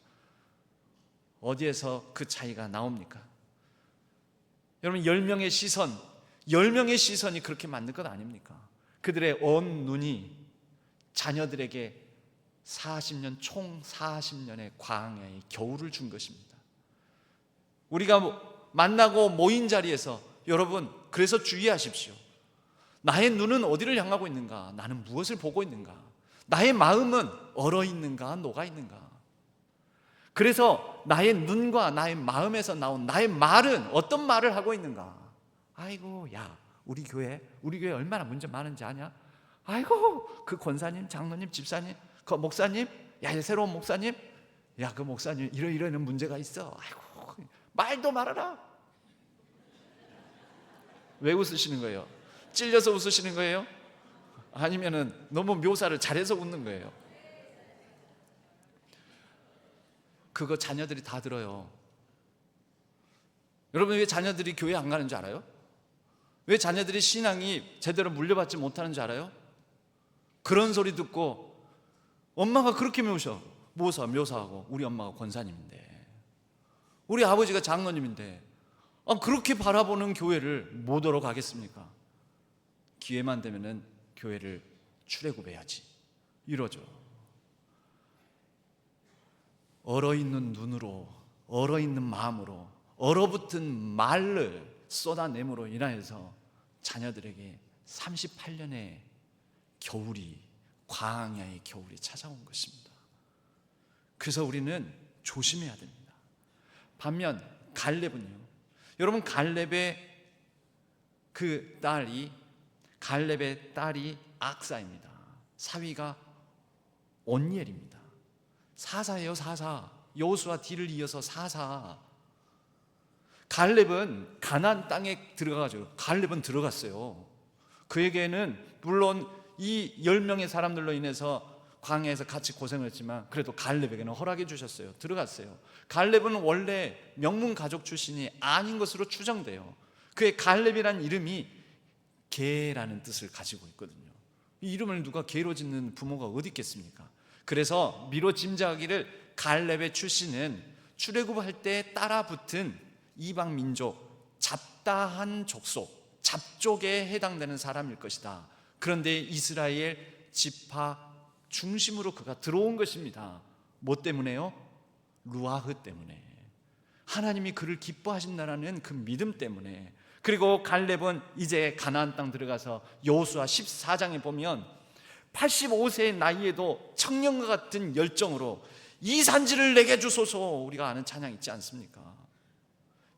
어디에서 그 차이가 나옵니까? 여러분, 10명의 시선, 10명의 시선이 그렇게 만든 것 아닙니까? 그들의 온 눈이 자녀들에게 40년, 총 40년의 광야의 겨울을 준 것입니다. 우리가 만나고 모인 자리에서 여러분, 그래서 주의하십시오. 나의 눈은 어디를 향하고 있는가? 나는 무엇을 보고 있는가? 나의 마음은 얼어 있는가? 녹아 있는가? 그래서 나의 눈과 나의 마음에서 나온 나의 말은 어떤 말을 하고 있는가? 아이고, 야, 우리 교회 얼마나 문제 많은지 아냐? 아이고, 그 권사님, 장로님, 집사님, 그 목사님, 야, 새로운 목사님, 야, 그 목사님 이런 문제가 있어. 아이고, 말도 말아라. 왜 웃으시는 거예요? 찔려서 웃으시는 거예요? 아니면은 너무 묘사를 잘해서 웃는 거예요. 그거 자녀들이 다 들어요. 여러분, 왜 자녀들이 교회 안 가는 줄 알아요? 왜 자녀들이 신앙이 제대로 물려받지 못하는 줄 알아요? 그런 소리 듣고 엄마가 그렇게 묘사하고 우리 엄마가 권사님인데, 우리 아버지가 장로님인데, 그렇게 바라보는 교회를 못 오러 가겠습니까? 기회만 되면은 교회를 출애굽해야지 이러죠. 얼어있는 눈으로, 얼어있는 마음으로, 얼어붙은 말을 쏟아냄으로 인하여서 자녀들에게 38년의 겨울이, 광야의 겨울이 찾아온 것입니다. 그래서 우리는 조심해야 됩니다. 반면 갈렙은요, 여러분, 갈렙의 딸이 악사입니다. 사위가 온니엘입니다. 사사예요, 사사. 여호수아 뒤를 이어서 사사. 갈렙은 가나안 땅에 들어가죠. 갈렙은 들어갔어요. 그에게는 물론 이 10명의 사람들로 인해서 광야에서 같이 고생을 했지만 그래도 갈렙에게는 허락해 주셨어요. 들어갔어요. 갈렙은 원래 명문 가족 출신이 아닌 것으로 추정돼요. 그의 갈렙이라는 이름이 개라는 뜻을 가지고 있거든요. 이 이름을 누가 개로 짓는 부모가 어디 있겠습니까? 그래서 미로 짐작하기를 갈렙의 출신은 출애굽할 때 따라붙은 이방 민족, 잡다한 족속, 잡족에 해당되는 사람일 것이다. 그런데 이스라엘 지파 중심으로 그가 들어온 것입니다. 뭐 때문에요? 루아흐 때문에. 하나님이 그를 기뻐하신다는 그 믿음 때문에. 그리고 갈렙은 이제 가나안 땅 들어가서 여호수아 14장에 보면 85세의 나이에도 청년과 같은 열정으로 이 산지를 내게 주소서, 우리가 아는 찬양 있지 않습니까?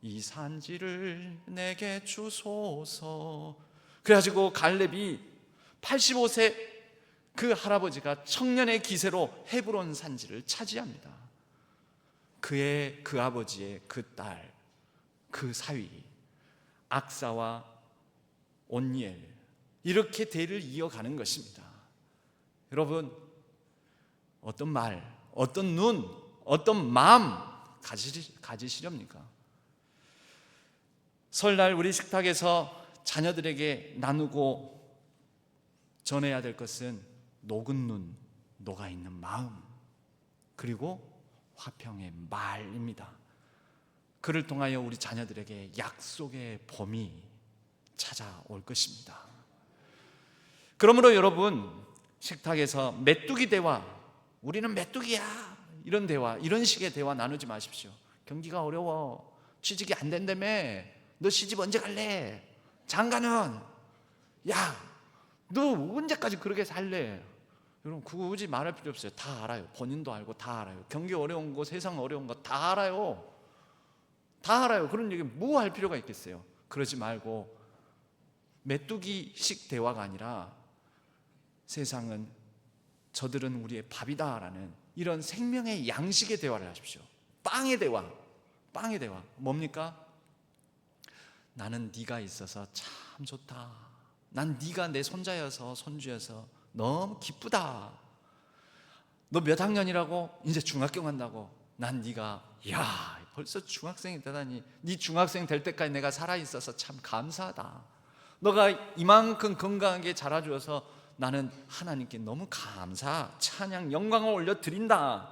이 산지를 내게 주소서. 그래가지고 갈렙이 85세 그 할아버지가 청년의 기세로 헤브론 산지를 차지합니다. 그 아버지의 그 딸, 그 사위 악사와 온니엘, 이렇게 대를 이어가는 것입니다. 여러분, 어떤 말, 어떤 눈, 어떤 마음 가지시렵니까? 설날 우리 식탁에서 자녀들에게 나누고 전해야 될 것은 녹은 눈, 녹아있는 마음, 그리고 화평의 말입니다. 그를 통하여 우리 자녀들에게 약속의 봄이 찾아올 것입니다. 그러므로 여러분, 식탁에서 메뚜기 대화, 우리는 메뚜기야, 이런 대화, 이런 식의 대화 나누지 마십시오. 경기가 어려워, 취직이 안 된다며, 너 시집 언제 갈래? 장가는, 야, 너 언제까지 그렇게 살래? 여러분, 그거 굳이 말할 필요 없어요. 다 알아요. 본인도 알고 다 알아요. 경기 어려운 거, 세상 어려운 거 다 알아요. 다 알아요. 그런 얘기 뭐 할 필요가 있겠어요? 그러지 말고 메뚜기식 대화가 아니라 세상은 저들은 우리의 밥이다라는 이런 생명의 양식의 대화를 하십시오. 빵의 대화. 빵의 대화. 뭡니까? 나는 네가 있어서 참 좋다. 난 네가 내 손자여서 손주여서 너무 기쁘다. 너 몇 학년이라고? 이제 중학교 간다고. 난 네가, 야, 벌써 중학생이 되다니, 네 중학생 될 때까지 내가 살아있어서 참 감사하다. 너가 이만큼 건강하게 자라주어서 나는 하나님께 너무 감사, 찬양, 영광을 올려드린다.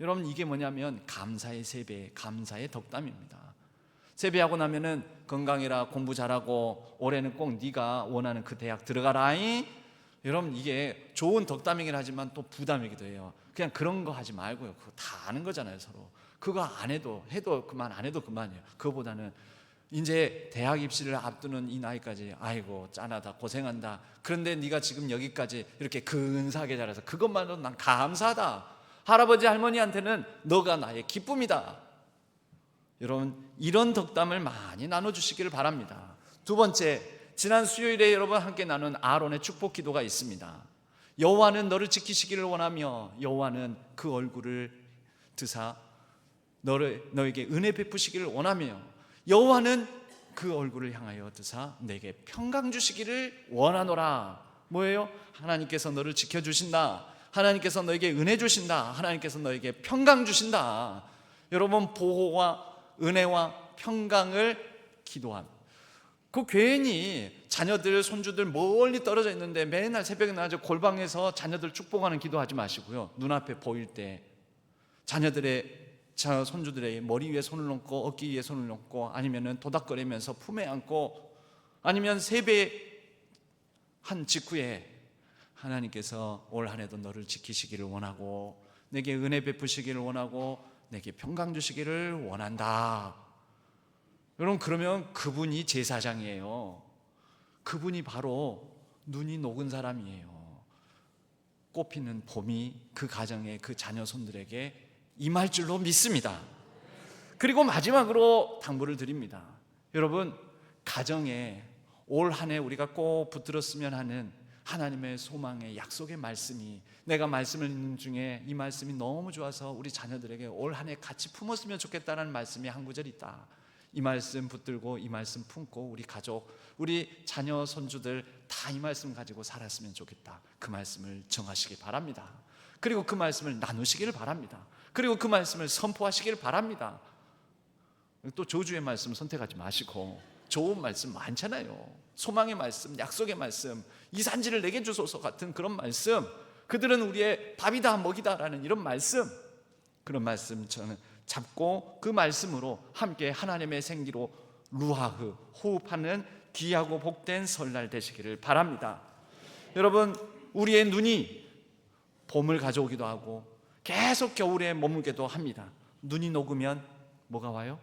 여러분, 이게 뭐냐면 감사의 세배, 감사의 덕담입니다. 세배하고 나면은 건강해라, 공부 잘하고 올해는 꼭 네가 원하는 그 대학 들어가라. 여러분, 이게 좋은 덕담이긴 하지만 또 부담이기도 해요. 그냥 그런 거 하지 말고요. 그거 다 아는 거잖아요, 서로. 그거 안 해도 그만, 안 해도 그만이에요. 그거보다는 이제 대학 입시를 앞두는 이 나이까지, 아이고 짠하다, 고생한다. 그런데 네가 지금 여기까지 이렇게 근사하게 자라서 그것만으로도 난 감사하다. 할아버지 할머니한테는 너가 나의 기쁨이다. 여러분, 이런 덕담을 많이 나눠주시기를 바랍니다. 두 번째, 지난 수요일에 여러분 함께 나눈 아론의 축복 기도가 있습니다. 여호와는 너를 지키시기를 원하며 여호와는 그 얼굴을 드사 너에게 은혜 베푸시기를 원하며 여호와는 그 얼굴을 향하여 드사 내게 평강 주시기를 원하노라. 뭐예요? 하나님께서 너를 지켜주신다. 하나님께서 너에게 은혜 주신다. 하나님께서 너에게 평강 주신다. 여러분, 보호와 은혜와 평강을 기도합니다. 그 괜히 자녀들, 손주들 멀리 떨어져 있는데 맨날 새벽에 나와서 골방에서 자녀들 축복하는 기도하지 마시고요. 눈앞에 보일 때 손주들의 머리 위에 손을 얹고 어깨 위에 손을 얹고, 아니면 도닥거리면서 품에 안고, 아니면 세배한 직후에 하나님께서 올 한 해도 너를 지키시기를 원하고, 내게 은혜 베푸시기를 원하고, 내게 평강 주시기를 원한다. 여러분, 그러면 그분이 제사장이에요. 그분이 바로 눈이 녹은 사람이에요. 꽃피는 봄이 그 가정의 그 자녀 손들에게 임할 줄로 믿습니다. 그리고 마지막으로 당부를 드립니다. 여러분, 가정에 올 한 해 우리가 꼭 붙들었으면 하는 하나님의 소망의 약속의 말씀이, 내가 말씀을 읽는 중에 이 말씀이 너무 좋아서 우리 자녀들에게 올 한 해 같이 품었으면 좋겠다는 말씀이 한 구절 있다. 이 말씀 붙들고 이 말씀 품고 우리 가족, 우리 자녀 손주들 다 이 말씀 가지고 살았으면 좋겠다. 그 말씀을 정하시기 바랍니다. 그리고 그 말씀을 나누시기를 바랍니다. 그리고 그 말씀을 선포하시기를 바랍니다. 또 저주의 말씀 선택하지 마시고 좋은 말씀 많잖아요. 소망의 말씀, 약속의 말씀, 이 산지를 내게 주소서 같은 그런 말씀, 그들은 우리의 밥이다 먹이다라는 이런 말씀, 그런 말씀 저는 잡고 그 말씀으로 함께 하나님의 생기로 루아흐 호흡하는 귀하고 복된 설날 되시기를 바랍니다. 여러분, 우리의 눈이 봄을 가져오기도 하고 계속 겨울에 머물기도 합니다. 눈이 녹으면 뭐가 와요?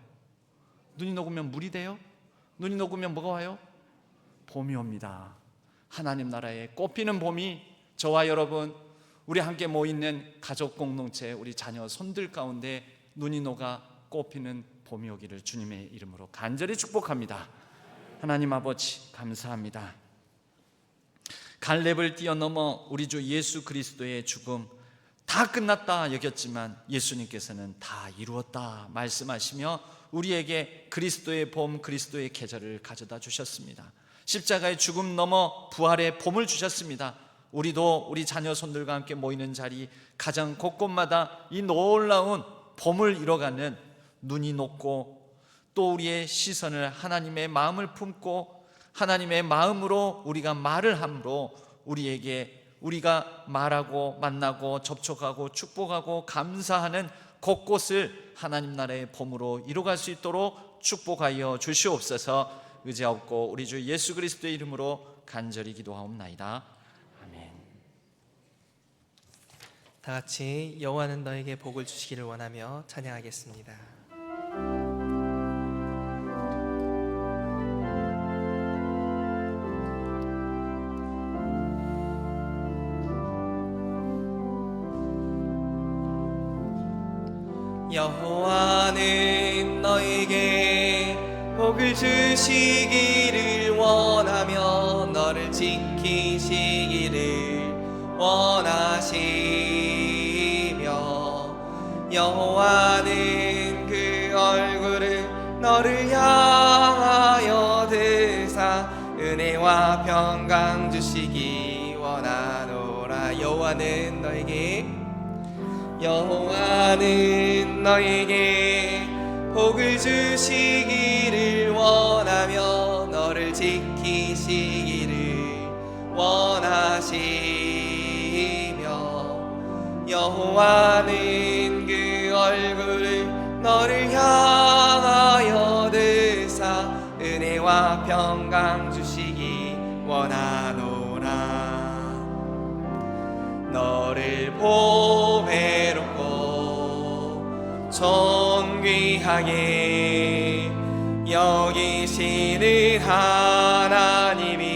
눈이 녹으면 물이 돼요? 눈이 녹으면 뭐가 와요? 봄이 옵니다. 하나님 나라의 꽃피는 봄이 저와 여러분, 우리 함께 모이는 가족 공동체, 우리 자녀 손들 가운데 눈이 녹아 꽃피는 봄이 오기를 주님의 이름으로 간절히 축복합니다. 하나님 아버지, 감사합니다. 갈렙을 뛰어넘어 우리 주 예수 그리스도의 죽음, 다 끝났다 여겼지만 예수님께서는 다 이루었다 말씀하시며 우리에게 그리스도의 봄, 그리스도의 계절을 가져다 주셨습니다. 십자가의 죽음 넘어 부활의 봄을 주셨습니다. 우리도 우리 자녀 손들과 함께 모이는 자리, 가정 곳곳마다 이 놀라운 봄을 이뤄가는, 눈이 녹고 또 우리의 시선을 하나님의 마음을 품고 하나님의 마음으로 우리가 말을 함으로 우리에게, 우리가 말하고 만나고 접촉하고 축복하고 감사하는 곳곳을 하나님 나라의 봄으로 이뤄갈 수 있도록 축복하여 주시옵소서. 의지하옵고 우리 주 예수 그리스도의 이름으로 간절히 기도하옵나이다. 아멘. 다 같이 여호와는 너에게 복을 주시기를 원하며 찬양하겠습니다. 여호와는 너에게 복을 주시기를 원하며 너를 지키시기를 원하시며, 여호와는 그 얼굴을 너를 향하여 드사 은혜와 평강 주시기 원하노라. 여호와는 너에게 복을 주시기를 원하며 너를 지키시기를 원하시며, 여호와는 그 얼굴을 너를 향하여 드사 은혜와 평강 주시기 원하노라. 너를 보배롭고 존귀하게 여기시는 하나님이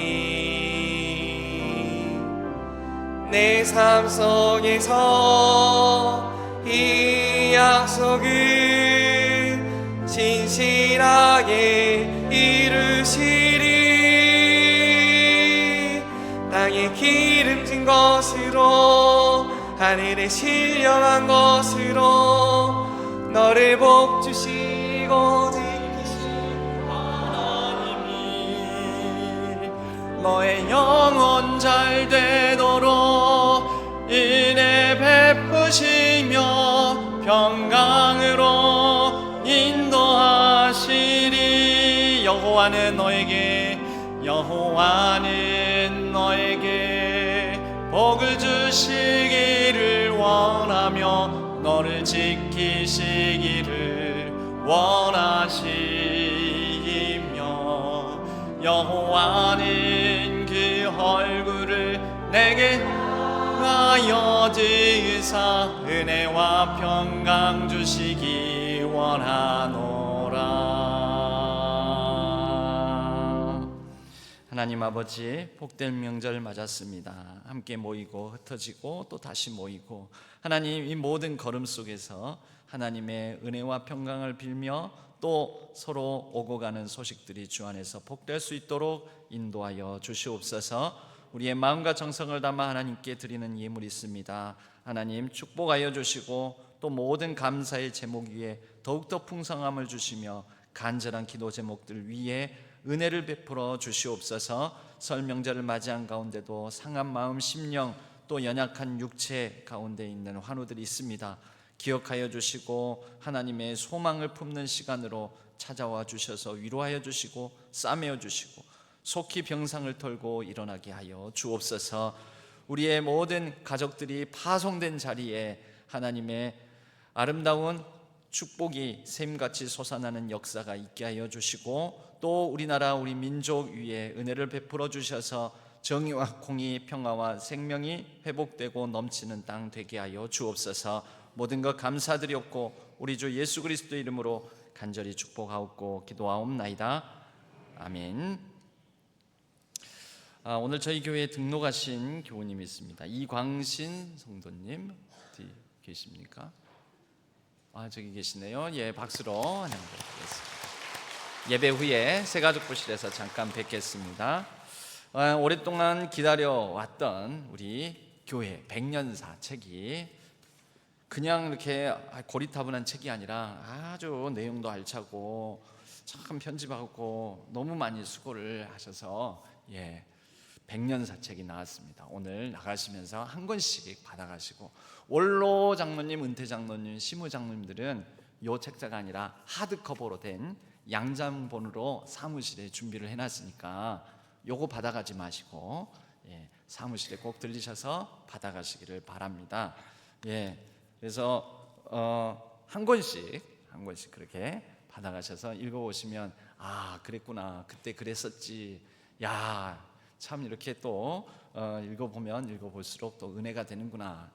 내 삶 속에서 이 약속을 진실하게 이루시리. 땅에 기름진 것으로 하늘에 신령한 것으로 너를 복주시고 지키신 하나님이 너의 영혼 잘 주시며 평강으로 인도하시리. 여호와는 너에게 복을 주시기를 원하며 너를 지키시기를 원하시며 여호와는 그 얼굴을 내게 하여 드사 은혜와 평강 주시기 원하노라. 하나님 아버지, 복된 명절 맞았습니다. 함께 모이고 흩어지고 또 다시 모이고, 하나님 이 모든 걸음 속에서 하나님의 은혜와 평강을 빌며 또 서로 오고 가는 소식들이 주 안에서 복될 수 있도록 인도하여 주시옵소서. 우리의 마음과 정성을 담아 하나님께 드리는 예물이 있습니다. 하나님 축복하여 주시고 또 모든 감사의 제목 위에 더욱더 풍성함을 주시며 간절한 기도 제목들 위에 은혜를 베풀어 주시옵소서. 설 명절을 맞이한 가운데도 상한 마음, 심령 또 연약한 육체 가운데 있는 환우들이 있습니다. 기억하여 주시고 하나님의 소망을 품는 시간으로 찾아와 주셔서 위로하여 주시고 싸매어 주시고 속히 병상을 털고 일어나게 하여 주옵소서. 우리의 모든 가족들이 파송된 자리에 하나님의 아름다운 축복이 샘같이 솟아나는 역사가 있게 하여 주시고 또 우리나라 우리 민족 위에 은혜를 베풀어 주셔서 정의와 공의, 평화와 생명이 회복되고 넘치는 땅 되게 하여 주옵소서. 모든 것 감사드렸고 우리 주 예수 그리스도 이름으로 간절히 축복하옵고 기도하옵나이다. 아멘. 오늘 저희 교회에 등록하신 교우님이 있습니다. 이광신 성도님 어디 계십니까? 저기 계시네요. 예, 박수로 환영드리겠습니다. 예배 후에 새가족부실에서 잠깐 뵙겠습니다. 오랫동안 기다려왔던 우리 교회 백년사 책이 그냥 이렇게 고리타분한 책이 아니라 아주 내용도 알차고 참 편집하고 너무 많이 수고를 하셔서 백년사 책이 나왔습니다. 오늘 나가시면서 한 권씩 받아가시고, 원로 장로님, 은퇴 장로님, 시무 장로님들은 요 책자가 아니라 하드커버로 된 양장본으로 사무실에 준비를 해놨으니까 요거 받아가지 마시고 사무실에 꼭 들리셔서 받아가시기를 바랍니다. 그래서 한 권씩 그렇게 받아가셔서 읽어보시면 그랬구나, 그때 그랬었지, 야 참 이렇게 또 읽어보면 읽어볼수록 또 은혜가 되는구나.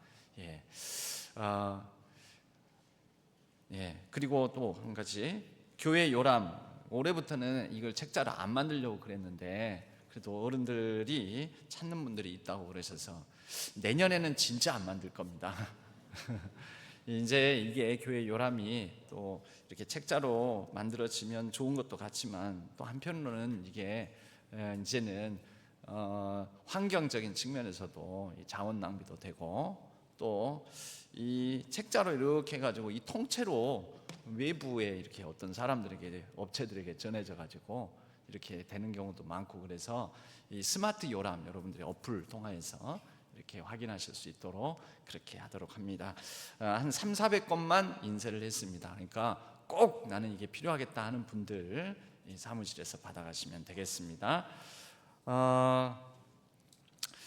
그리고 또 한 가지, 교회 요람, 올해부터는 이걸 책자를 안 만들려고 그랬는데 그래도 어른들이 찾는 분들이 있다고 그러셔서 내년에는 진짜 안 만들 겁니다. 이제 이게 교회 요람이 또 이렇게 책자로 만들어지면 좋은 것도 같지만 또 한편으로는 이게 이제는 환경적인 측면에서도 자원 낭비도 되고 또 이 책자로 이렇게 해가지고 이 통째로 외부에 이렇게 어떤 사람들에게, 업체들에게 전해져 가지고 이렇게 되는 경우도 많고, 그래서 이 스마트 요람 여러분들이 어플 통해서 이렇게 확인하실 수 있도록 그렇게 하도록 합니다. 한 300~400건만 인쇄를 했습니다. 그러니까 꼭 나는 이게 필요하겠다 하는 분들 이 사무실에서 받아가시면 되겠습니다.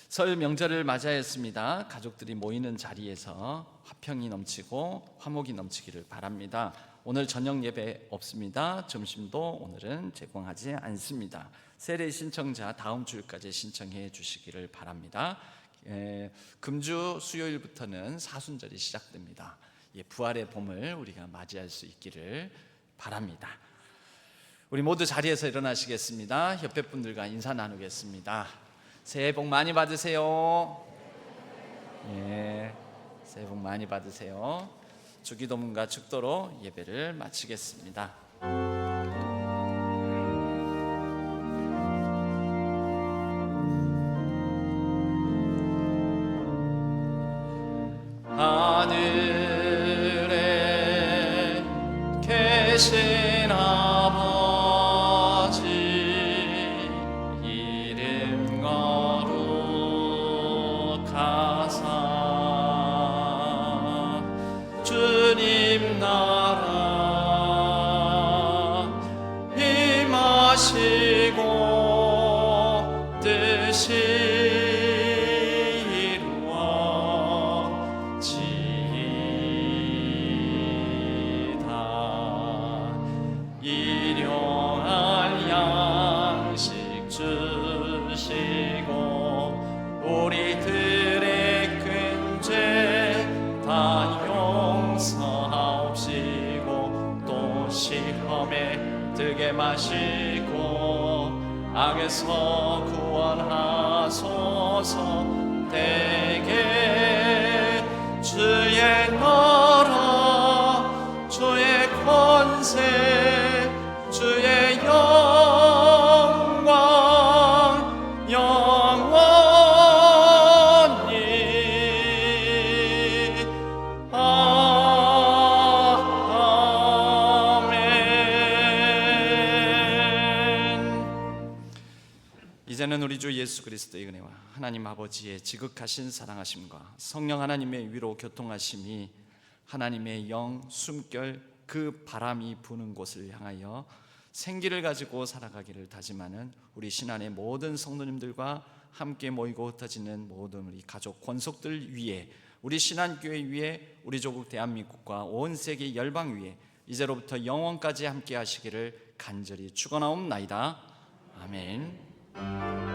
설 명절을 맞이했습니다. 가족들이 모이는 자리에서 화평이 넘치고 화목이 넘치기를 바랍니다. 오늘 저녁 예배 없습니다. 점심도 오늘은 제공하지 않습니다. 세례 신청자 다음 주일까지 신청해 주시기를 바랍니다. 금주 수요일부터는 사순절이 시작됩니다. 부활의 봄을 우리가 맞이할 수 있기를 바랍니다. 우리 모두 자리에서 일어나시겠습니다. 옆에 분들과 인사 나누겠습니다. 새해 복 많이 받으세요. 새해 복 많이 받으세요. 주기도문과 축도로 예배를 마치겠습니다. 하늘에 계신 아버지, 이름 거룩하사 주께 마시고 악에서 구원하소서. 대개 주의 나라 주의 권세 주의 영광 영원히 아멘. 이제는 우리 주 예수 그리스도의 은혜와 하나님 아버지의 지극하신 사랑하심과 성령 하나님의 위로 교통하심이 하나님의 영 숨결 그 바람이 부는 곳을 향하여 생기를 가지고 살아가기를 다짐하는 우리 신안의 모든 성도님들과 함께 모이고 흩어지는 모든 우리 가족 권속들 위에, 우리 신안교회 위에, 우리 조국 대한민국과 온 세계 열방 위에 이제로부터 영원까지 함께 하시기를 간절히 축원하옵나이다. 아멘.